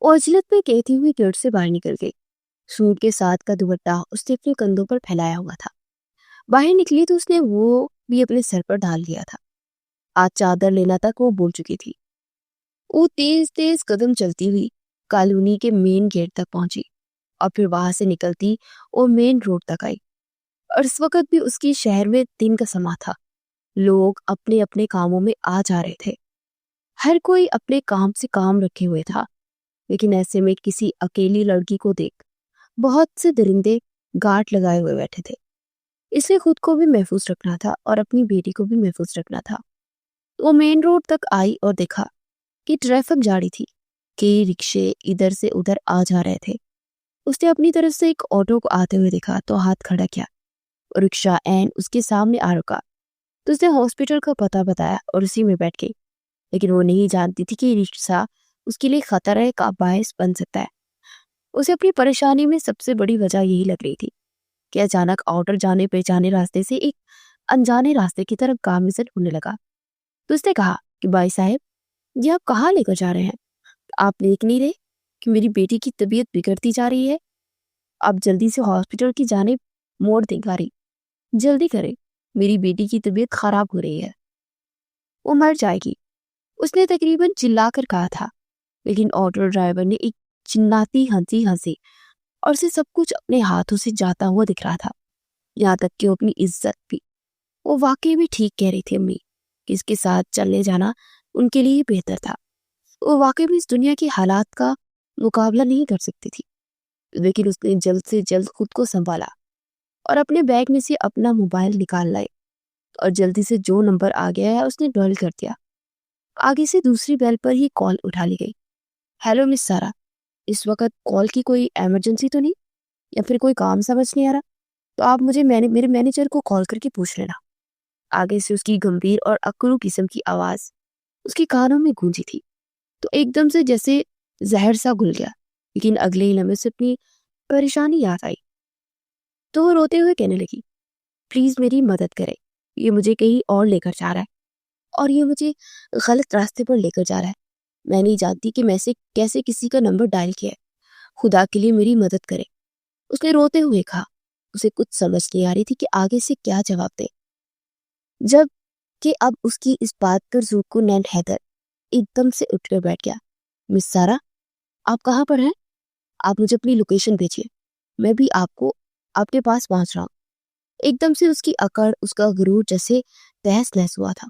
[SPEAKER 1] اور عجلت میں کہتی ہوئی گیٹ سے باہر نکل گئی۔ سوٹ کے ساتھ کا دوپٹہ اس نے اپنے کندھوں پر پھیلایا ہوا تھا۔ باہر نکلی تو اس نے وہ بھی اپنے سر پر ڈال لیا تھا۔ آج چادر لینا تک وہ بول چکی تھی۔ وہ تیز تیز قدم چلتی ہوئی کالونی کے مین گیٹ تک پہنچی اور پھر وہاں سے نکلتی وہ مین روڈ تک آئی، اور اس وقت بھی اس کی شہر میں دن کا سما تھا۔ لوگ اپنے اپنے کاموں میں آ جا رہے تھے، ہر کوئی اپنے کام سے کام رکھے ہوئے تھا، لیکن ایسے میں کسی اکیلی لڑکی کو دیکھ بہت سے درندے گاٹ لگائے ہوئے بیٹھے تھے۔ اسے خود کو بھی محفوظ رکھنا تھا اور اپنی بیٹی کو بھی محفوظ رکھنا تھا۔ وہ مین روڈ تک آئی اور دیکھا کہ ٹریفک جاری تھی، کئی رکشے ادھر سے ادھر آ جا رہے تھے۔ اس نے اپنی طرف سے ایک آٹو کو آتے ہوئے دیکھا تو ہاتھ کھڑا کیا، اور رکشہ عین اس کے سامنے آ رکا تو اس نے ہاسپٹل کا پتہ بتایا اور اسی میں بیٹھ گئی، لیکن وہ نہیں جانتی تھی کہ یہ رکشہ اس کے لیے خطرے کا باعث بن سکتا ہے۔ اسے اپنی پریشانی میں سب سے بڑی وجہ یہی لگ رہی تھی کہ اچانک آؤٹر جانے پہچانے راستے سے ایک انجانے راستے کی طرف گامزن ہونے لگا۔ تو اس نے کہا کہ بھائی صاحب یہ آپ کہاں لے کر جا رہے ہیں؟ آپ دیکھ نہیں رہے کہ میری بیٹی کی طبیعت بگڑتی جا رہی ہے؟ آپ جلدی سے ہاسپٹل کی جانب موڑ دیں گاڑی، جلدی کریں، میری بیٹی کی طبیعت خراب ہو رہی ہے، وہ مر جائے گی۔ اس نے تقریباً چلا کر کہا تھا، لیکن آٹو ڈرائیور نے ایک چناتی ہنسی ہنسی اور اسے سب کچھ اپنے ہاتھوں سے جاتا ہوا دکھ رہا تھا، یہاں تک کہ وہ اپنی عزت بھی۔ وہ واقعی بھی ٹھیک کہہ رہی تھی امی کہ اس کے ساتھ چلے جانا ان کے لیے بہتر تھا۔ وہ واقعی بھی اس دنیا کے حالات کا مقابلہ نہیں کر سکتی تھی، لیکن اس نے جلد سے جلد خود کو سنبھالا اور اپنے بیگ میں سے اپنا موبائل نکال لائے اور جلدی سے جو نمبر آ گیا ہے اس نے ڈائل کر دیا۔ آگے سے دوسری بیل پر ہی کال اٹھا لی گئی۔ ہیلو مس سارا، اس وقت کال کی کوئی ایمرجنسی تو نہیں یا پھر کوئی کام سمجھ نہیں آ رہا تو آپ مجھے میرے مینیجر کو کال کر کے پوچھ لینا۔ آگے سے اس کی گمبھیر اور اکڑو قسم کی آواز اس کے کانوں میں گونجی تھی تو ایک دم سے جیسے زہر سا گھل گیا، لیکن اگلے ہی لمحے سے اپنی پریشانی یاد آئی تو وہ روتے ہوئے کہنے لگی، پلیز میری مدد کرے، یہ مجھے کہیں اور لے کر جا رہا ہے اور یہ مجھے غلط راستے پر لے کر جا رہا ہے۔ میں نہیں جانتی کہ میں سے کیسے کسی کا نمبر ڈائل کیا ہے، خدا کے لیے میری مدد کرے۔ اس نے روتے ہوئے کہا۔ اسے کچھ سمجھ نہیں آ رہی تھی کہ آگے سے کیا جواب دے، جب کہ اب اس کی اس بات پر ذوالقرنین حیدر ایک دم سے اٹھ کر بیٹھ گیا۔ مس سارا آپ کہاں پر ہیں؟ آپ مجھے اپنی لوکیشن بھیجیے، میں بھی آپ کے پاس پہنچ رہا ہوں۔ ایک دم سے اس کی اکڑ، اس کا غرور جیسے تہس نہس ہوا تھا۔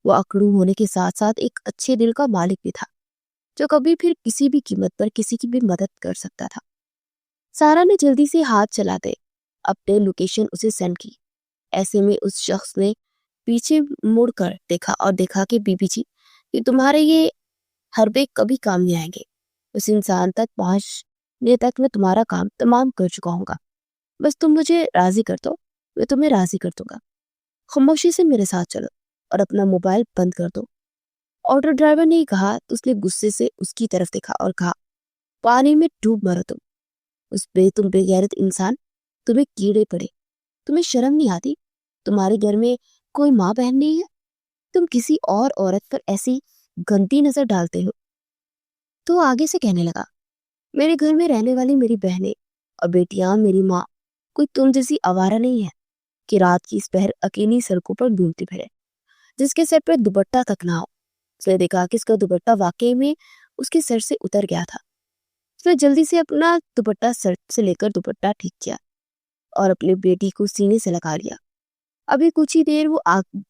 [SPEAKER 1] وہ اکڑو ہونے کے ساتھ ساتھ ایک اچھے دل کا مالک بھی تھا جو کبھی پھر کسی بھی قیمت پر کسی کی بھی مدد کر سکتا تھا۔ سارا نے جلدی سے ہاتھ چلاتے اپنے لوکیشن اسے سینڈ کی۔ ایسے میں اس شخص نے پیچھے مڑ کر دیکھا اور دیکھا کہ بی بی جی کہ تمہارے یہ حربے کبھی کام نہیں آئیں گے، اس انسان تک پہنچنے تک میں تمہارا کام تمام کر چکا ہوں گا، بس تم مجھے راضی کر دو، میں تمہیں راضی کر دوں گا، خاموشی سے میرے ساتھ چلو اور اپنا موبائل بند کر دو۔ آٹو ڈرائیور نے کہا تو اس نے غصے سے اس کی طرف دیکھا اور کہا، پانی میں ڈوب مرو تم، اس تم بے غیرت انسان، تمہیں کیڑے پڑے، تمہیں شرم نہیں آتی؟ تمہارے گھر میں کوئی ماں بہن نہیں ہے؟ تم کسی اور عورت پر ایسی گندی نظر ڈالتے ہو؟ تو آگے سے کہنے لگا، میرے گھر میں رہنے والی میری بہنیں اور بیٹیاں، میری ماں کوئی تم جیسی آوارہ نہیں ہے کہ رات کی اس پہر اکیلی سڑکوں پر گھومتی پھرے، جس کے سر پہ دوپٹہ تک نہ ہو۔ اس نے دیکھا کہ اس کا دوپٹہ واقعی میں اس کے سر سے اتر گیا تھا۔ اس نے جلدی سے اپنا دوپٹہ سر سے لے کر دوپٹہ ٹھیک کیا اور اپنے بیٹی کو سینے سے لگا لیا۔ ابھی کچھ ہی دیر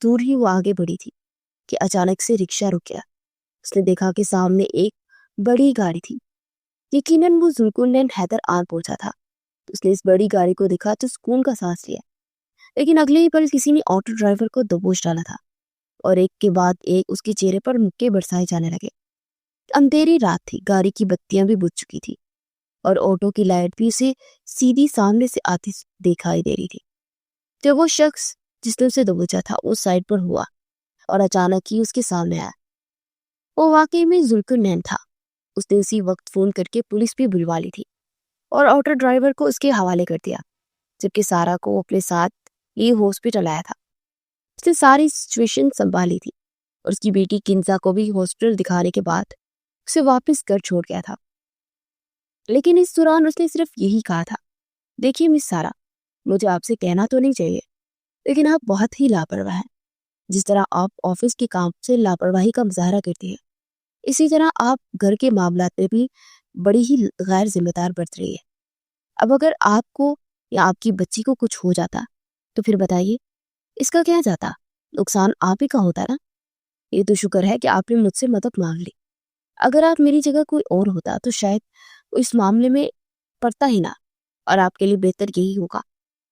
[SPEAKER 1] دور ہی وہ آگے بڑھی تھی کہ اچانک سے رکشہ رک گیا۔ اس نے دیکھا کہ سامنے ایک بڑی گاڑی تھی۔ یقیناً وہ ذوالقرنین حیدر آن پہنچا تھا۔ اس نے اس بڑی گاڑی کو دیکھا تو سکون کا سانس لیا، لیکن اگلے ہی پل کسی نے آٹو ڈرائیور کو دبوچ ڈالا تھا اور ایک کے بعد ایک اس کے چہرے پر مکے برسائے جانے لگے۔ اندھیری رات تھی، گاڑی کی بتیاں بھی بجھ چکی تھی اور آٹو کی لائٹ بھی اسے سیدھی سامنے سے آتی دکھائی دے رہی تھی۔ جب وہ شخص جس نے اسے دبوچا تھا وہ سائڈ پر ہوا اور اچانک ہی اس کے سامنے آیا، وہ واقعی میں ذوالقرنین تھا۔ اس نے اسی وقت فون کر کے پولیس بھی بلوا لی تھی اور آٹو ڈرائیور کو اس کے حوالے کر دیا، جبکہ سارا کو اپنے ساتھ یہ ہاسپٹل آیا تھا۔ اس نے ساری سچویشن سنبھالی تھی اور اس کی بیٹی کنزا کو بھی ہاسپٹل دکھانے کے بعد اسے واپس گھر چھوڑ گیا تھا۔ لیکن اس دوران اس نے صرف یہی کہا تھا، دیکھیے مس سارا، مجھے آپ سے کہنا تو نہیں چاہیے، لیکن آپ بہت ہی لاپرواہ ہیں۔ جس طرح آپ آفس کے کام سے لاپرواہی کا مظاہرہ کرتی ہیں، اسی طرح آپ گھر کے معاملات میں بھی بڑی ہی غیر ذمہ دار برت رہی ہے۔ اب اگر آپ کو یا آپ کی بچی کو کچھ ہو جاتا تو پھر بتائیے اس کا کیا جاتا؟ نقصان آپ ہی کا ہوتا نا۔ یہ تو شکر ہے کہ آپ نے مجھ سے مدد مانگ لی، اگر آپ میری جگہ کوئی اور ہوتا تو شاید وہ اس معاملے میں پڑتا ہی نہ، اور آپ کے لیے بہتر یہی ہوگا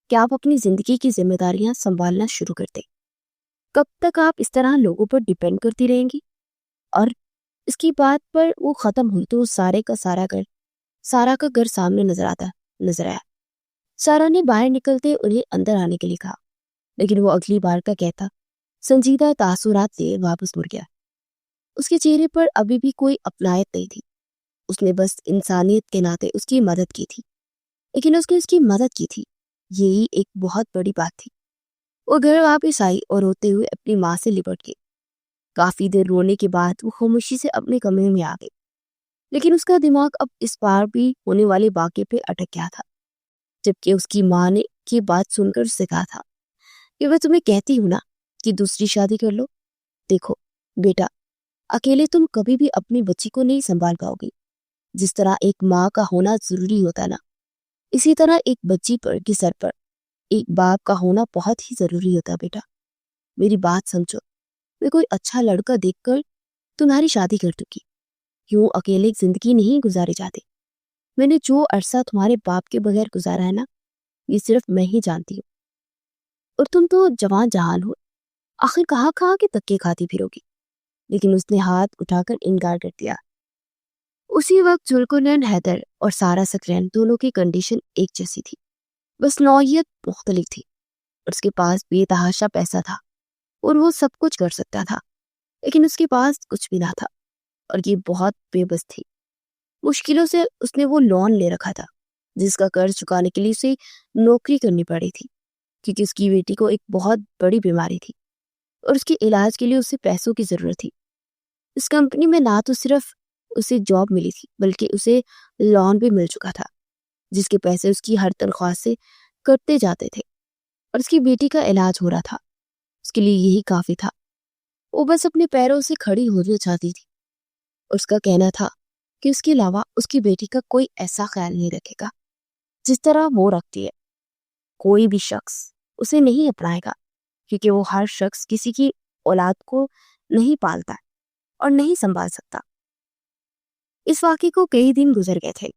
[SPEAKER 1] کہ آپ اپنی زندگی کی ذمہ داریاں سنبھالنا شروع کر دیں۔ کب تک آپ اس طرح لوگوں پر ڈیپینڈ کرتی رہیں گی؟ اور اس کی بات پر وہ ختم ہوئی تو سارا کا گھر سامنے نظر آیا۔ سارا نے باہر نکلتے انہیں اندر آنے کے لیے کہا، لیکن وہ اگلی بار کا کہتا سنجیدہ تاثرات سے واپس مڑ گیا۔ اس کے چہرے پر ابھی بھی کوئی اپنائیت نہیں تھی۔ اس نے بس انسانیت کے ناطے اس کی مدد کی تھی، لیکن اس نے اس کی مدد کی تھی، یہی ایک بہت بڑی بات تھی۔ وہ گھر واپس آئی اور روتے ہوئے اپنی ماں سے لپٹ گئی۔ کافی دیر رونے کے بعد وہ خاموشی سے اپنے کمرے میں آ گئی، لیکن اس کا دماغ اب اس بار بھی ہونے والے واقعے پہ اٹک گیا تھا، جبکہ اس کی ماں نے یہ بات سن کر اسے کہا تھا کہ میں تمہیں کہتی ہوں نا کہ دوسری شادی کر لو۔ دیکھو بیٹا، اکیلے تم کبھی بھی اپنی بچی کو نہیں سنبھال پاؤ گی۔ جس طرح ایک ماں کا ہونا ضروری ہوتا نا، اسی طرح ایک بچی پر کے سر پر ایک باپ کا ہونا بہت ہی ضروری ہوتا بیٹا۔ میری بات سمجھو، میں کوئی اچھا لڑکا دیکھ کر تمہاری شادی کر دوں گی۔ یوں اکیلے زندگی نہیں گزاری جاتی۔ میں نے جو عرصہ تمہارے باپ کے بغیر گزارا ہے نا، یہ صرف میں ہی جانتی ہوں، اور تم تو جوان جہان ہو، آخر کہاں کہاں کے دھکے کھاتی پھرو گی۔ لیکن اس نے ہاتھ اٹھا کر انکار کر دیا۔ اسی وقت ذوالقرنین حیدر اور سارا سکرین دونوں کی کنڈیشن ایک جیسی تھی، بس نوعیت مختلف تھی۔ اس کے پاس بے تحاشا پیسہ تھا اور وہ سب کچھ کر سکتا تھا، لیکن اس کے پاس کچھ بھی نہ تھا اور یہ بہت بے بس تھی۔ مشکلوں سے اس نے وہ لون لے رکھا تھا جس کا قرض چکانے کے لیے اسے نوکری کرنی پڑی تھی، کیونکہ اس کی بیٹی کو ایک بہت بڑی بیماری تھی اور اس کے علاج کے لیے اسے پیسوں کی ضرورت تھی۔ اس کمپنی میں نہ تو صرف اسے جاب ملی تھی بلکہ اسے لون بھی مل چکا تھا، جس کے پیسے اس کی ہر تنخواہ سے کٹتے جاتے تھے، اور اس کی بیٹی کا علاج ہو رہا تھا۔ اس کے لیے یہی کافی تھا۔ وہ بس اپنے پیروں سے کھڑی ہونا چاہتی تھی۔ اس کا کہنا تھا کہ اس کے علاوہ اس کی بیٹی کا کوئی ایسا خیال نہیں رکھے گا جس طرح وہ رکھتی ہے۔ کوئی بھی شخص اسے نہیں اپنائے گا، کیونکہ وہ ہر شخص کسی کی اولاد کو نہیں پالتا اور نہیں سنبھال سکتا۔ اس واقعے کو کئی دن گزر گئے تھے۔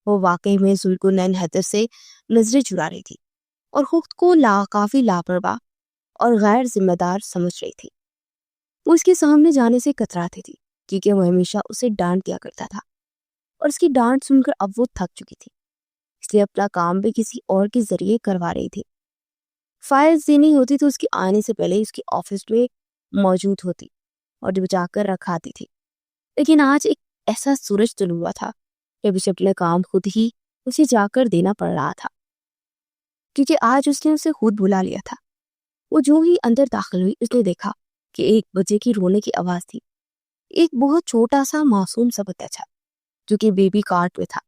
[SPEAKER 1] وہ واقعی میں ذوالقرنین حیدر سے نظریں چرا رہی تھی اور خود کو کافی لاپرواہ اور غیر ذمہ دار سمجھ رہی تھی۔ وہ اس کے سامنے جانے سے کتراتی تھی کیونکہ وہ ہمیشہ اسے ڈانٹ دیا کرتا تھا، اور اس کی ڈانٹ سن کر اب وہ تھک چکی تھی، اس لیے اپنا کام بھی کسی اور کے ذریعے کروا رہی تھی۔ فائلز دینی ہوتی تو اس کے آنے سے پہلے اس کی آفس میں موجود ہوتی اور بچا کر رکھاتی تھی، لیکن آج ایک ایسا سورج طلوع ہوا تھا کہ اسے اپنا کام خود ہی اسے جا کر دینا پڑ رہا تھا، کیونکہ آج اس نے اسے خود بلا لیا تھا۔ وہ جو ہی اندر داخل ہوئی اس نے دیکھا کہ 1 بجے کی رونے کی آواز تھی۔ ایک بہت چھوٹا سا معصوم سا بچہ تھا جو کہ بیبی کارٹ میں تھا،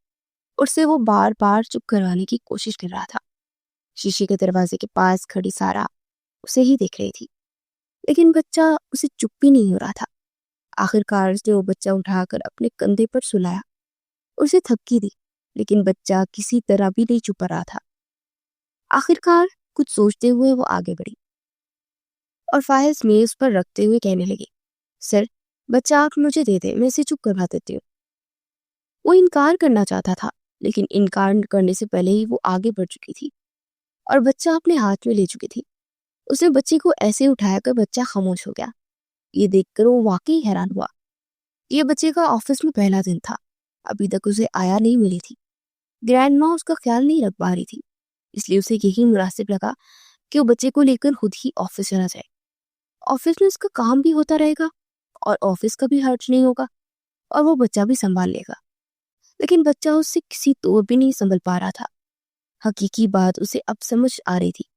[SPEAKER 1] اور سے وہ بار بار چپ کروانے کی کوشش کر رہا تھا۔ شیشے کے دروازے کے پاس کھڑی سارا اسے ہی دیکھ رہی تھی، لیکن بچہ اسے چپ بھی نہیں ہو رہا تھا۔ آخر کار اس نے وہ بچہ اٹھا کر اپنے کندھے پر سلایا، اسے تھپکی دی، لیکن بچہ کسی طرح بھی نہیں چپ رہا تھا۔ آخرکار کچھ سوچتے ہوئے وہ آگے بڑھی اور فائلز میز پر رکھتے ہوئے کہنے لگی، سر بچہ آپ مجھے دے دے، میں اسے چپ کروا دیتی ہوں۔ وہ انکار کرنا چاہتا تھا، لیکن انکار کرنے سے پہلے ہی وہ آگے بڑھ چکی تھی اور بچہ اپنے ہاتھ میں لے چکی تھی۔ اس نے بچے کو ایسے اٹھایا کہ بچہ خاموش ہو گیا۔ یہ دیکھ کر وہ واقعی حیران ہوا۔ یہ بچے کا آفس میں پہلا دن تھا، ابھی تک اسے آیا نہیں ملی تھی۔ گرینڈ ماں اس کا خیال نہیں رکھ پا رہی تھی، اس لیے اسے یہی مناسب لگا کہ وہ بچے کو لے کر خود ہی آفس چلا جائے۔ آفس میں اس کا کام بھی ہوتا رہے گا اور آفس کا بھی خرچ نہیں ہوگا اور وہ بچہ بھی سنبھال لے گا۔ لیکن بچہ اس سے کسی طور بھی نہیں سنبھل پا رہا تھا۔ حقیقی بات اسے اب سمجھ آ رہی تھی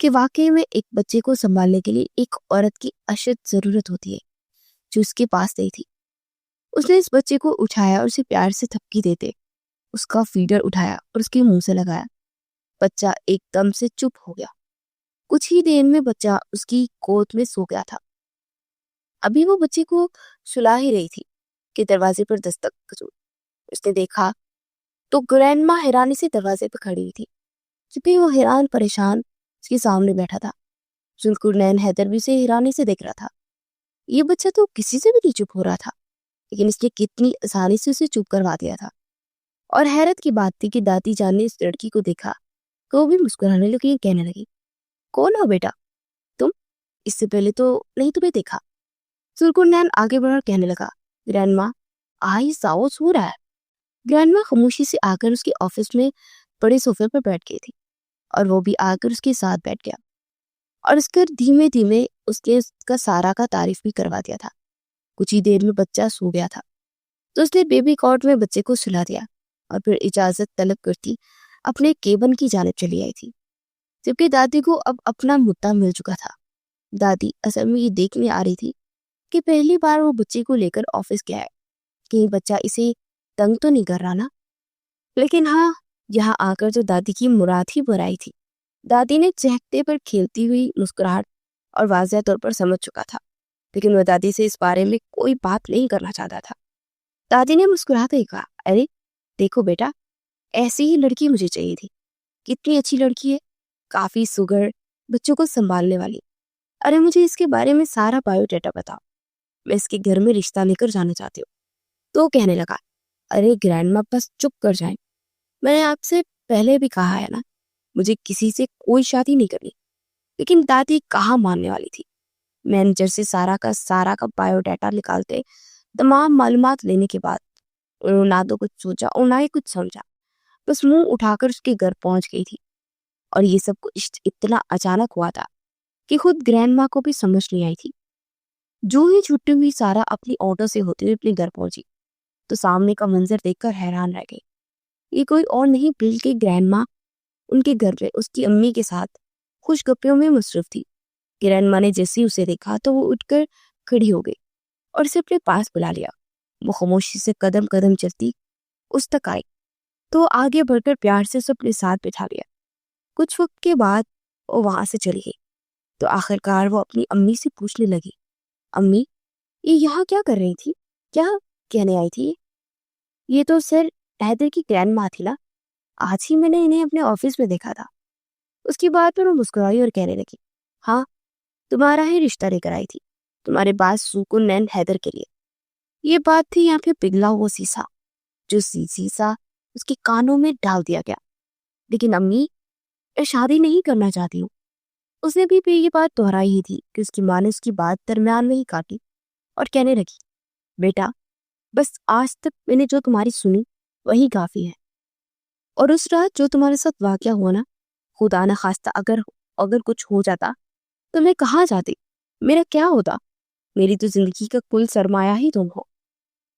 [SPEAKER 1] کہ واقعی میں ایک بچے کو سنبھالنے کے لیے ایک عورت کی اشد ضرورت ہوتی ہے جو اس کے پاس نہیں تھی۔ اس نے اس بچے کو اٹھایا اور اسے پیار سے تھپکی دیتے اس کا فیڈر اٹھایا اور اس کے منہ سے لگایا۔ بچہ ایک دم سے چپ ہو گیا۔ کچھ ہی دیر میں بچہ اس کی گود میں سو گیا تھا۔ ابھی وہ بچے کو سلا ہی رہی تھی کہ دروازے پر دستک ہوئی۔ اس نے دیکھا تو گرینڈ ماں حیرانی سے دروازے پہ کھڑی ہوئی تھی، کیونکہ وہ حیران پریشان اس کے سامنے بیٹھا تھا۔ ذوالقرنین حیدر بھی اسے حیرانی سے دیکھ رہا تھا۔ یہ بچہ تو کسی سے بھی نہیں چپ ہو رہا تھا، لیکن اس نے کتنی آسانی سے اسے چپ کروا دیا تھا۔ اور حیرت کی بات تھی کہ دادی جان نے اس لڑکی کو دیکھا کہ وہ بھی مسکرانے لگی، کہنے لگی، کون ہو بیٹا تم؟ اس سے پہلے تو نہیں تمہیں دیکھا۔ ذوالقرنین آگے بڑھ کر کہنے لگا، گرینڈ ماں آئی ساؤ سو رہا ہے۔ گرینڈ ماں خاموشی سے آ کر اس کے آفس میں بڑے صوفے پر بیٹھ گئی تھی اور وہ بھی آ کر اس کے ساتھ بیٹھ گیا اور اس کر دھیمے دھیمے اس کا سارا کا تعریف بھی کروا دیا تھا۔ کچھ ہی دیر میں بچہ سو گیا تھا تو اس نے بیبی کاٹ میں بچے کو سلا دیا اور پھر اجازت طلب کرتی اپنے کیبن کی جانب چلی آئی تھی، جبکہ دادی کو اب اپنا مدعا مل چکا تھا۔ دادی اصل میں یہ دیکھنے آ رہی تھی کہ پہلی بار وہ بچے کو لے کر آفس گیا ہے، کہیں بچہ اسے تنگ تو نہیں کر رہا نا۔ لیکن ہاں، یہاں آ کر جو دادی کی مراد ہی برائی تھی۔ دادی نے چہکتے پر کھیلتی ہوئی مسکراہٹ اور واضح طور پر سمجھ چکا تھا، لیکن وہ دادی سے اس بارے میں کوئی بات نہیں کرنا چاہتا تھا۔ دادی نے مسکراتے ہی کہا، ارے دیکھو بیٹا، ایسی ہی لڑکی مجھے چاہیے تھی۔ کتنی اچھی لڑکی ہے، کافی سگڑ، بچوں کو سنبھالنے والی۔ ارے مجھے اس کے بارے میں سارا بایو ڈیٹا بتاؤ، میں اس کے گھر میں رشتہ لے کر جانا چاہتی ہوں۔ تو کہنے لگا، ارے گرینڈ ماں بس چپ کر جائیں، میں نے آپ سے پہلے بھی کہا ہے نا، مجھے کسی سے کوئی شادی نہیں کرنی۔ لیکن دادی کہاں ماننے والی تھی۔ مینیجر سے سارا کا بایو ڈیٹا نکالتے تمام معلومات لینے کے بعد انہوں نہ تو کچھ سوچا اور نہ ہی کچھ سمجھا، بس منہ اٹھا کر اس کے گھر پہنچ گئی تھی۔ اور یہ سب کچھ اتنا اچانک ہوا تھا کہ خود گرینڈ ماں کو بھی سمجھ نہیں آئی تھی۔ جو ہی چھٹی ہوئی سارا اپنی آٹو سے ہوتے ہوئے اپنے گھر پہنچی تو سامنے کا منظر دیکھ کر حیران رہ گئی۔ یہ کوئی اور نہیں بلکہ گرینڈ ماں ان کے گھر پہ اس کی امی کے ساتھ خوش گپیوں میں مصروف تھی۔ گرینڈ ماں نے جیسے ہی اسے دیکھا تو وہ اٹھ کر کھڑی ہو گئی اور اسے اپنے پاس بلا لیا۔ وہ خاموشی سے قدم قدم چلتی اس تک آئی تو آگے بڑھ کر پیار سے اسے اپنے ساتھ بٹھا لیا۔ کچھ وقت کے بعد وہ وہاں سے چلی گئی تو آخرکار وہ اپنی امی سے پوچھنے لگی، امی یہ یہاں کیا کر رہی تھی؟ کیا کہنے آئی تھی؟ یہ تو سر حیدر کی گرینڈ ماں تھی نا، آج ہی میں نے انہیں اپنے آفس میں دیکھا تھا۔ اس کی بات پر وہ مسکرائی اور کہنے لگی، ہاں تمہارا ہی رشتہ لے کر آئی تھی تمہارے پاس ذوالقرنین حیدر کے لیے۔ یہ بات تھی یہاں پہ پگھلا ہوا سیسا، جو سیسا اس کے کانوں میں ڈال دیا گیا۔ لیکن امی میں شادی نہیں کرنا چاہتی ہوں۔ اس نے بھی یہ بات دہرائی ہی تھی کہ اس کی ماں نے اس کی بات درمیان میں ہی کاٹی اور کہنے لگی، بیٹا بس آج تک میں نے جو تمہاری سنی وہی کافی ہے، اور اس رات جو تمہارے ساتھ واقعہ ہوا نا، خدا نہ خواستہ اگر کچھ ہو جاتا تو میں کہاں جاتی، میرا کیا ہوتا؟ میری تو زندگی کا کل سرمایہ ہی تم ہو۔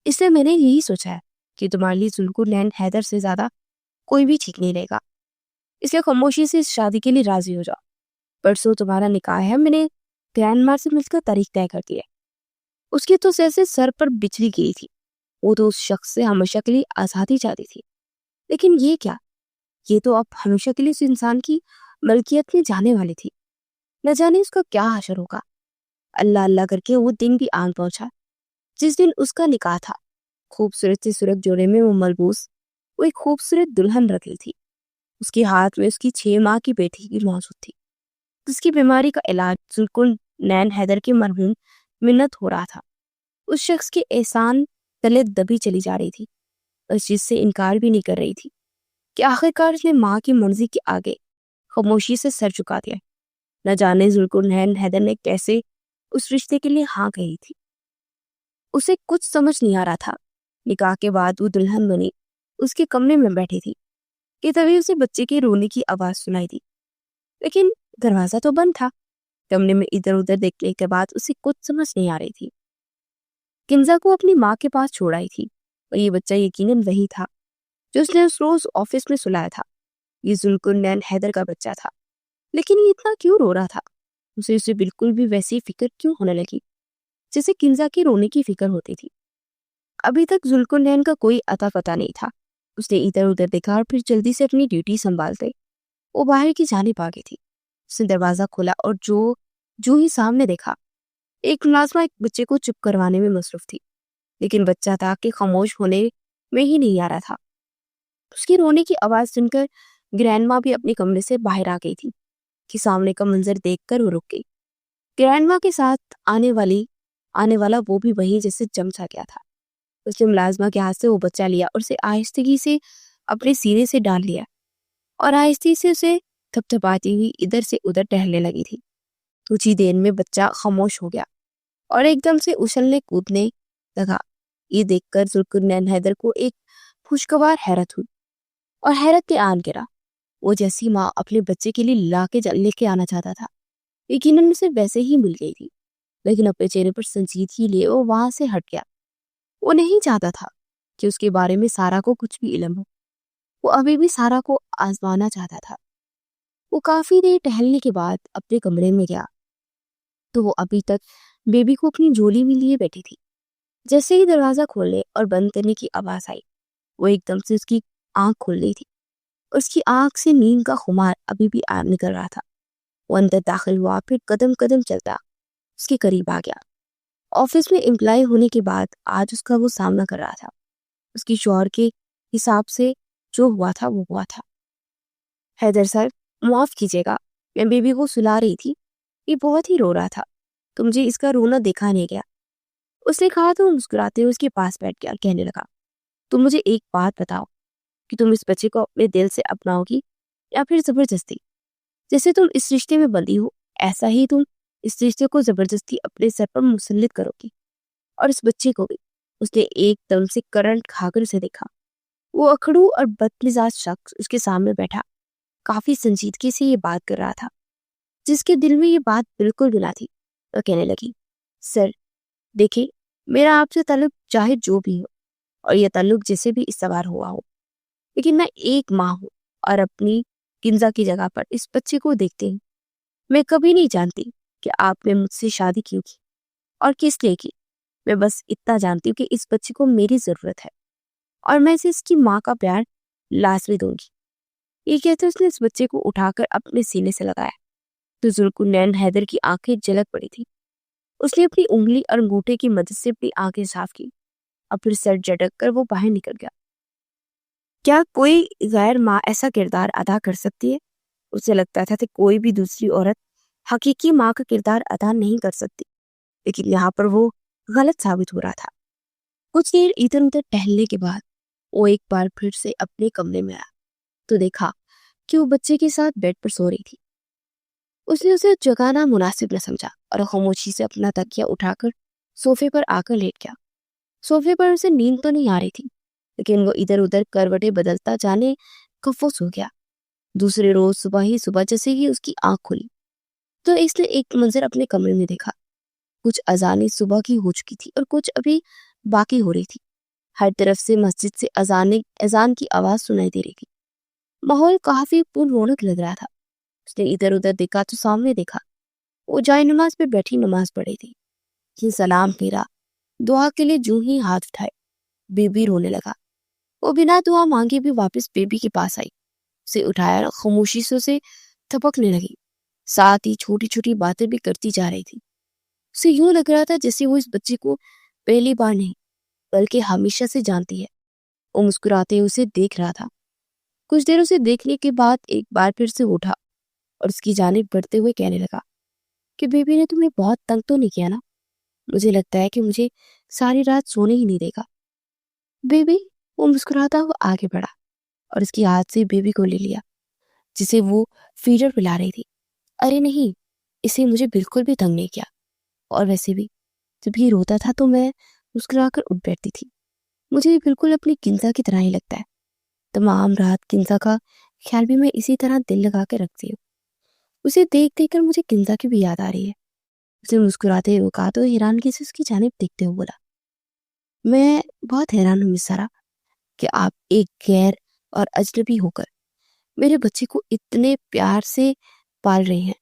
[SPEAKER 1] اس لیے میں نے یہی سوچا ہے کہ تمہارے لیے ذوالقرنین حیدر سے زیادہ کوئی بھی ٹھیک نہیں لے گا، اس لیے خاموشی سے اس شادی کے لیے راضی ہو جاؤ۔ پرسوں تمہارا نکاح ہے، میں نے گرینڈ ماں سے مل کر تاریخ طے کر دی ہے۔ اس کی تو جیسے سر پر بجلی گئی تھی، وہ تو اس شخص سے ہمیشہ کے لیے آزادی چاہتی تھی۔ لیکن یہ کیا، یہ تو اب ہمیشہ کے لیے اس انسان کی ملکیت میں جانے والی تھی۔ نہ جانے اس کا کیا حشر ہوگا۔ اللہ اللہ کر کے وہ دن بھی آن پہنچا جس دن اس کا نکاح تھا۔ خوبصورت سے سرخ جوڑے میں وہ ملبوس وہ ایک خوبصورت دلہن رکھی تھی، اس کے ہاتھ میں اس کی 6 ماہ کی بیٹی کی موجود تھی، جس کی بیماری کا علاج ذوالقرنین حیدر کے مرحوم منت ہو رہا تھا۔ اس شخص کے احسان تلے دبی چلی جا رہی تھی، اس چیز سے انکار بھی نہیں کر رہی تھی کہ آخرکار اس نے ماں کی مرضی کے آگے خاموشی سے سر جھکا دیا۔ نہ جانے ذوالقرنین حیدر نے کیسے اس رشتے کے لیے ہاں کہی تھی۔ اسے کچھ سمجھ نہیں آ رہا تھا۔ نکاح کے بعد وہ دلہن بنی اس کے کمرے میں بیٹھی تھی کہ تبھی اسے بچے کے رونے کی آواز سنائی دی، لیکن دروازہ تو بند تھا۔ کمرے میں ادھر ادھر دیکھنے کے بعد اسے کچھ سمجھ نہیں آ رہی تھی۔ کنزا کو اپنی ماں کے پاس چھوڑ آئی تھی اور یہ بچہ یقیناً وہی تھا جو اس نے اس روز آفس میں سلایا تھا۔ یہ ذوالقرنین حیدر کا بچہ تھا، لیکن یہ اتنا کیوں رو رہا تھا؟ اسے بالکل بھی ویسی فکر کیوں ہونے لگی جیسے کنزا کی رونے کی فکر ہوتی تھی؟ ابھی تک ذوالقرنین کا کوئی اتا پتہ نہیں تھا۔ اس نے ادھر ادھر دیکھا اور پھر جلدی سے اپنی ڈیوٹی سنبھالتے وہ باہر کی جانب آ گئی تھی۔ اس نے دروازہ کھولا اور جو ہی سامنے دیکھا، ایک ملازمہ ایک بچے کو چپ کروانے میں مصروف تھی، لیکن بچہ تھا کہ خاموش ہونے میں ہی نہیں آ رہا تھا۔ اس کی رونے کی آواز سن کر گرینڈ ماں بھی اپنے کمرے سے باہر آ گئی تھی کہ سامنے کا منظر دیکھ کر وہ رک گئی۔ گرینڈ ماں کے ساتھ آنے والا وہ بھی وہی جیسے جم سا گیا تھا۔ اس نے ملازمہ کے ہاتھ سے وہ بچہ لیا اور اسے آہستگی سے اپنے سینے سے ڈال لیا اور آہستگی سے اسے تھپتھپاتی ہوئی ادھر سے ادھر ٹہلنے لگی تھی۔ کچھ ہی دیر میں بچہ خاموش ہو گیا اور ایک دم سے اچھلنے کودنے لگا۔ یہ دیکھ کر ذوالقرنین حیدر کو ایک خوشگوار حیرت ہوئی اور حیرت کے آن گرا۔ وہ جیسی ماں اپنے بچے کے لیے لے کے آنا چاہتا تھا، یقیناً اسے ویسے ہی مل گئی تھی، لیکن اپنے چہرے پر سنجیدگی لیے وہ وہاں سے ہٹ گیا۔ وہ نہیں چاہتا تھا کہ اس کے بارے میں سارا کو کچھ بھی علم ہو۔ وہ ابھی بھی سارا کو آزمانا چاہتا تھا۔ وہ کافی دیر ٹہلنے کے بعد اپنے کمرے میں گیا تو وہ ابھی تک بیبی کو اپنی جولی میں لیے بیٹھی تھی۔ جیسے ہی دروازہ کھولنے اور بند کرنے کی آواز آئی، وہ ایک دم سے اس کی آنکھ کھل گئی تھی۔ اس کی آنکھ سے نیند کا خمار ابھی بھی نکل رہا تھا۔ وہ اندر داخل ہوا، پھر قدم قدم چلتا اس کے قریب آ گیا۔ آفس میں امپلائی ہونے کے بعد آج اس کا وہ سامنا کر رہا تھا۔ اس کی شوہر کے حساب سے جو ہوا تھا وہ ہوا تھا۔ حیدر سر، معاف کیجیے گا، میں بیبی کو سلا رہی تھی، یہ بہت ہی رو رہا تھا تو مجھے اس کا رونا دیکھا نہیں گیا۔ اس نے کہا تو مسکراتے ہوئے اس کے پاس بیٹھ گیا، کہنے لگا، تم مجھے ایک بات بتاؤ کہ تم اس بچے کو اپنے دل سے اپناؤ گی یا پھر زبردستی؟ جیسے تم اس رشتے میں بندی ہو، ایسا ہی تم اس رشتے کو زبردستی اپنے سر پر مسلط کرو گی، اور اس بچے کو بھی۔ اس نے ایک دم سے کرنٹ کھا کر اسے دیکھا۔ وہ اکڑو اور بدمزاج شخص اس کے سامنے بیٹھا کافی سنجیدگی سے یہ بات کر رہا تھا، جس کے دل میں یہ بات بالکل بھی نہ تھی۔ وہ کہنے لگی، سر دیکھیں، میرا آپ سے تعلق چاہے جو بھی ہو اور یہ تعلق جیسے بھی استوار ہوا ہو، لیکن میں ایک ماں ہوں اور اپنی کنزا کی جگہ پر اس بچے کو دیکھتے ہیں۔ میں کبھی نہیں جانتی کہ آپ نے مجھ سے شادی کیوں کی اور کس لیے کی۔ میں بس اتنا جانتی ہوں کہ اس بچے کو میری ضرورت ہے اور میں اسے اس کی ماں کا پیار لازمی دوں گی۔ یہ کہتے اس نے اس بچے کو اٹھا کر اپنے سینے سے لگایا تو ذوالقرنین حیدر کی آنکھیں جلک پڑی تھی۔ اس نے اپنی انگلی اور انگوٹھے کی مدد سے اپنی آنکھیں صاف کی اور پھر سر جھٹک کر وہ باہر نکل گیا۔ کیا کوئی غیر ماں ایسا کردار ادا کر سکتی ہے؟ اسے لگتا تھا کہ کوئی بھی دوسری عورت حقیقی ماں کا کردار ادا نہیں کر سکتی، لیکن یہاں پر وہ غلط ثابت ہو رہا تھا۔ کچھ دیر ادھر ادھر ٹہلنے کے بعد وہ ایک بار پھر سے اپنے کمرے میں آیا تو دیکھا کہ وہ بچے کے ساتھ بیڈ پر سو رہی تھی۔ اس نے اسے جگانا مناسب نہ سمجھا اور خاموشی سے اپنا تکیہ اٹھا کر صوفے پر آ کر لیٹ گیا۔ صوفے پر اسے نیند تو نہیں آ رہی تھی، لیکن وہ ادھر ادھر کروٹیں بدلتا جانے کفوس ہو گیا۔ دوسرے روز صبح جیسے ہی اس کی آنکھ کھلی تو اس نے ایک منظر اپنے کمرے میں دیکھا۔ کچھ اذانیں صبح کی ہو چکی تھی اور کچھ ابھی باقی ہو رہی تھی۔ ہر طرف سے مسجد سے اذان کی آواز سنائی دے رہی تھی۔ ماحول کافی پر رونق لگ رہا تھا۔ اس نے ادھر ادھر دیکھا تو سامنے دیکھا وہ جائے نماز پہ بیٹھی نماز پڑھی تھی۔ یہ سلام پھیرا، دعا کے لیے جو ہی ہاتھ اٹھائے، بیبی رونے لگا۔ وہ بنا دعا مانگے بھی واپس بیبی کے پاس آئی، اسے اٹھایا اور خاموشی سے اسے تھپکنے لگی، ساتھ ہی چھوٹی چھوٹی باتیں بھی کرتی جا رہی تھی۔ اسے یوں لگ رہا تھا جیسے وہ اس بچے کو پہلی بار نہیں بلکہ ہمیشہ سے جانتی ہے۔ وہ مسکراتے اسے دیکھ رہا تھا۔ کچھ دیر اسے دیکھنے کے بعد ایک بار پھر سے اٹھا اور اس کی جانب بڑھتے ہوئے کہنے لگا کہ بیبی نے تمہیں بہت تنگ تو نہیں کیا نا؟ مجھے لگتا ہے کہ مجھے ساری رات سونے ہی نہیں دے گا۔ بیبی وہ مسکراتا ہوا آگے بڑھا اور اس کی ہاتھ سے بیبی کو لے لیا جسے وہ فیڈر پلا رہی تھی۔ ارے نہیں، اسے مجھے بالکل بھی تنگ نہیں کیا، اور ویسے بھی جب یہ روتا تھا تو میں مسکرا کر اٹھ بیٹھتی تھی۔ مجھے بالکل اپنی کنزا کی طرح ہی لگتا ہے۔ تمام رات کنزا کا خیال بھی میں اسی طرح دل لگا کے رکھتی ہوں۔ اسے دیکھ دیکھ کر مجھے کنزا کی بھی یاد آ رہی ہے۔ اسے مسکراتے ہوئے کہا تو حیرانگی سے اس کی جانب دیکھتے ہوئے بولا، میں بہت حیران ہوں مس سارا کہ آپ ایک غیر اور اجنبی ہو کر میرے بچے کو اتنے پیار سے پال رہے ہیں۔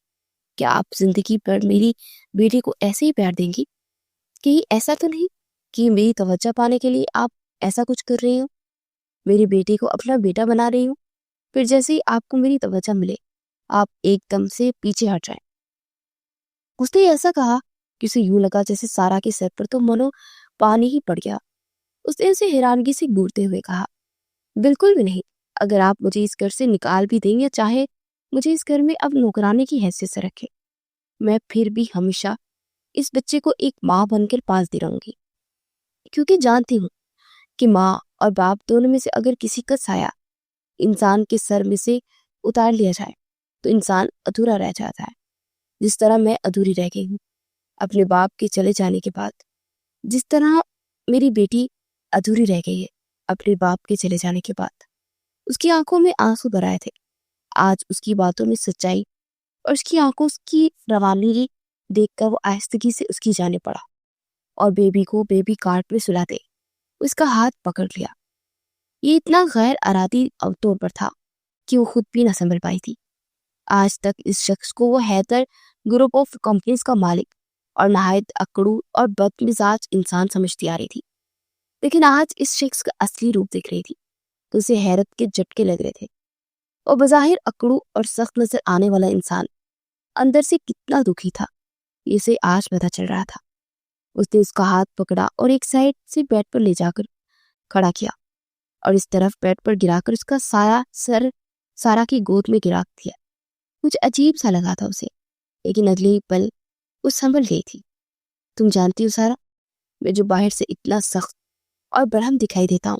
[SPEAKER 1] کیا آپ زندگی پر میری بیٹی کو ایسے ہی پیار دیں گی؟ کہیں ایسا تو نہیں کہ میری توجہ پانے کے لیے آپ ایسا کچھ کر رہی ہوں، میری بیٹی کو اپنا بیٹا بنا رہی ہوں، پھر جیسے ہی آپ کو میری توجہ ملے آپ ایک دم سے پیچھے ہٹ جائیں؟ اس نے ایسا کہا کہ اسے یوں لگا جیسے سارا کے سر پر تو منو پانی ہی پڑ گیا۔ اس نے اسے حیرانگی سے گھورتے ہوئے کہا، بالکل بھی نہیں، اگر آپ مجھے اس گھر سے نکال بھی دیں یا چاہے مجھے اس گھر میں اب نوکرانے کی حیثیت سے رکھے، میں پھر بھی ہمیشہ اس بچے کو ایک ماں بن کر پالتی رہوں گی، کیونکہ جانتی ہوں کہ ماں اور باپ دونوں میں سے اگر کسی کا سایہ انسان کے سر میں سے اتار لیا جائے تو انسان ادھورا رہ جاتا ہے، جس طرح میں ادھوری رہ گئی ہوں اپنے باپ کے چلے جانے کے بعد، جس طرح میری بیٹی ادھوری رہ گئی ہے اپنے باپ کے چلے جانے کے بعد۔ اس کی آنکھوں میں آنسو بھر آئے تھے۔ آج اس کی باتوں میں سچائی اور اس کی آنکھوں کی روانی دیکھ کر وہ آہستگی سے اس کی جانب پڑا اور بیبی کو بیبی کارٹ میں سلاتے اس کا ہاتھ پکڑ لیا۔ یہ اتنا غیر ارادی طور پر تھا کہ وہ خود بھی نہ سنبھل پائی تھی۔ آج تک اس شخص کو وہ حیدر گروپ آف کمپنیز کا مالک اور نہایت اکڑو اور بد مزاج انسان سمجھتی آ رہی تھی، لیکن آج اس شخص کا اصلی روپ دیکھ رہی تھی تو اسے حیرت کے جھٹکے لگ رہے تھے۔ اور بظاہر اکڑو اور سخت نظر آنے والا انسان اندر سے کتنا دکھی تھا یہ اسے آج پتہ چل رہا تھا۔ اس نے اس کا ہاتھ پکڑا اور ایک سائڈ سے بیڈ پر لے جا کر کھڑا کیا اور اس طرف بیڈ پر گرا کر اس کا سایہ سر سارا کی گود میں گرا دیا۔ کچھ عجیب سا لگا تھا اسے، لیکن اگلے ہی پل وہ سنبھل گئی تھی۔ تم جانتی ہو سارا، میں جو باہر سے اتنا سخت اور برہم دکھائی دیتا ہوں،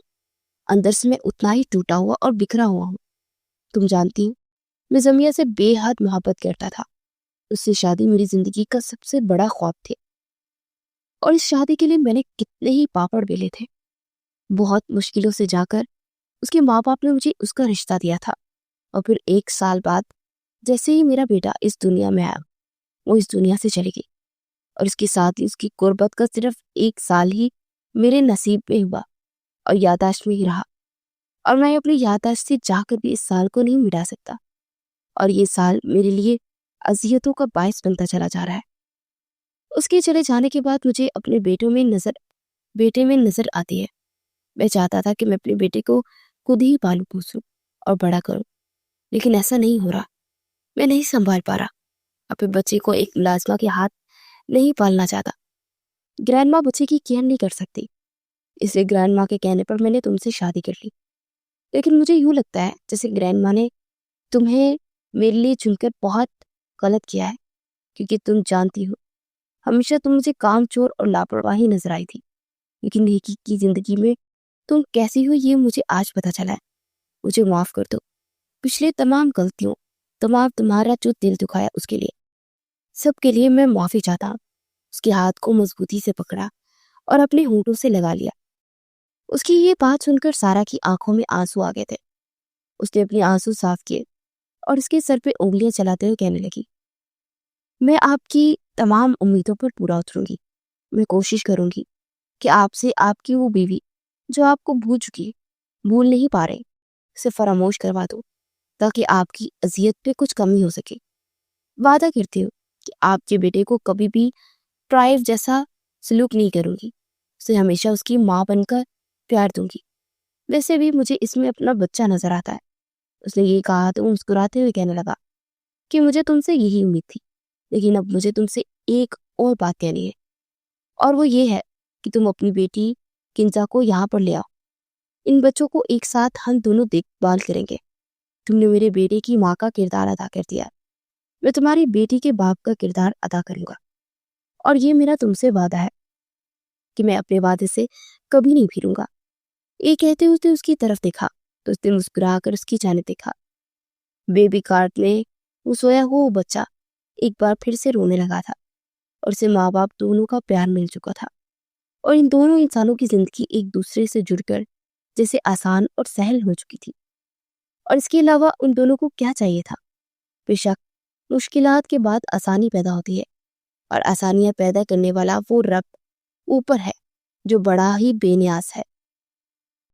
[SPEAKER 1] اندر سے میں اتنا ہی ٹوٹا ہوا اور بکھرا ہوا ہوں۔ تم جانتی ہو میں زمیا سے بے حد محبت کرتا تھا، اس سے شادی میری زندگی کا سب سے بڑا خواب تھے، اور اس شادی کے لیے میں نے کتنے ہی پاپڑ بیلے تھے۔ بہت مشکلوں سے جا کر اس کے ماں باپ نے مجھے اس کا رشتہ دیا تھا، اور پھر 1 سال بعد جیسے ہی میرا بیٹا اس دنیا میں آیا وہ اس دنیا سے چلی گئی، اور اس کے ساتھ ہی اس کی قربت کا صرف 1 سال ہی میرے نصیب میں ہوا اور یادداشت میں ہی رہا، اور میں اپنی یادداشت سے جا کر بھی اس سال کو نہیں مٹا سکتا، اور یہ سال میرے لیے اذیتوں کا باعث بنتا چلا جا رہا ہے۔ اس کے چلے جانے کے بعد مجھے اپنے بیٹے میں نظر آتی ہے۔ میں چاہتا تھا کہ میں اپنے بیٹے کو خود ہی پالوں پوسوں اور بڑا کروں، لیکن ایسا نہیں ہو رہا۔ میں نہیں سنبھال پا رہا اپنے بچے کو، ایک ملازمہ کے ہاتھ نہیں پالنا چاہتا۔ گرینڈ ماں بچے کی کیئر نہیں کر سکتی، اس لیے گرینڈ ماں کے کہنے پر میں نے تم سے شادی کر لی، لیکن مجھے یوں لگتا ہے جیسے گرینڈ ماں نے تمہیں میرے لیے چن کر بہت غلط کیا ہے، کیونکہ تم جانتی ہو ہمیشہ تم مجھے کام چور اور لاپرواہی نظر آئی تھی، لیکن حقیقی زندگی میں تم کیسی ہو یہ مجھے آج پتہ چلا ہے۔ مجھے معاف کر دو، پچھلے تمام غلطیوں، تمہارا جو دل دکھایا اس کے لیے، سب کے لیے میں معافی چاہتا ہوں۔ اس کے ہاتھ کو مضبوطی سے پکڑا اور اپنے ہونٹوں سے لگا لیا۔ اس کی یہ بات سن کر سارا کی آنکھوں میں آنسو آ گئے تھے۔ اس نے اپنے آنسو صاف کیے اور اس کے سر پہ انگلیاں چلاتے ہوئے کہنے لگی، میں آپ کی تمام امیدوں پر پورا اتروں گی۔ میں کوشش کروں گی کہ آپ سے آپ کی وہ بیوی جو آپ کو بھول چکی ہے، بھول نہیں پا رہے، اسے فراموش کروا دو تاکہ آپ کی اذیت پہ کچھ کمی ہو سکے۔ وعدہ کرتی ہوں کہ آپ کے بیٹے کو کبھی بھی ٹرائب جیسا سلوک نہیں کروں گی، اسے ہمیشہ اس کی ماں بن کر پیار دوں گی۔ ویسے بھی مجھے اس میں اپنا بچہ نظر آتا ہے۔ اس نے یہ کہا تو وہ مسکراتے ہوئے کہنے لگا کہ مجھے تم سے یہی امید تھی، لیکن اب مجھے تم سے ایک اور بات کہنی ہے، اور وہ یہ ہے کہ تم اپنی بیٹی کنزا کو یہاں پر لے آؤ۔ ان بچوں کو ایک ساتھ ہم دونوں دیکھ بھال کریں گے۔ تم نے میرے بیٹے کی ماں کا کردار ادا کر دیا، میں تمہاری بیٹی کے باپ کا کردار ادا کروں گا، اور یہ میرا تم سے وعدہ ہے کہ میں اپنے وعدے سے کبھی نہیں پھروں گا۔ یہ کہتے اس نے اس کی طرف دیکھا تو اس نے مسکرا کر اس کی جانب دیکھا۔ بیبی کارٹ میں وہ سویا ہوا بچہ ایک بار پھر سے رونے لگا تھا، اور اسے ماں باپ دونوں کا پیار مل چکا تھا، اور ان دونوں انسانوں کی زندگی ایک دوسرے سے جڑ کر جیسے آسان اور سہل ہو چکی تھی۔ اور اس کے علاوہ ان دونوں کو کیا چاہیے تھا؟ بے شک مشکلات کے بعد آسانی پیدا ہوتی ہے، اور آسانیاں پیدا کرنے والا وہ رب اوپر ہے جو بڑا ہی بے نیاز ہے۔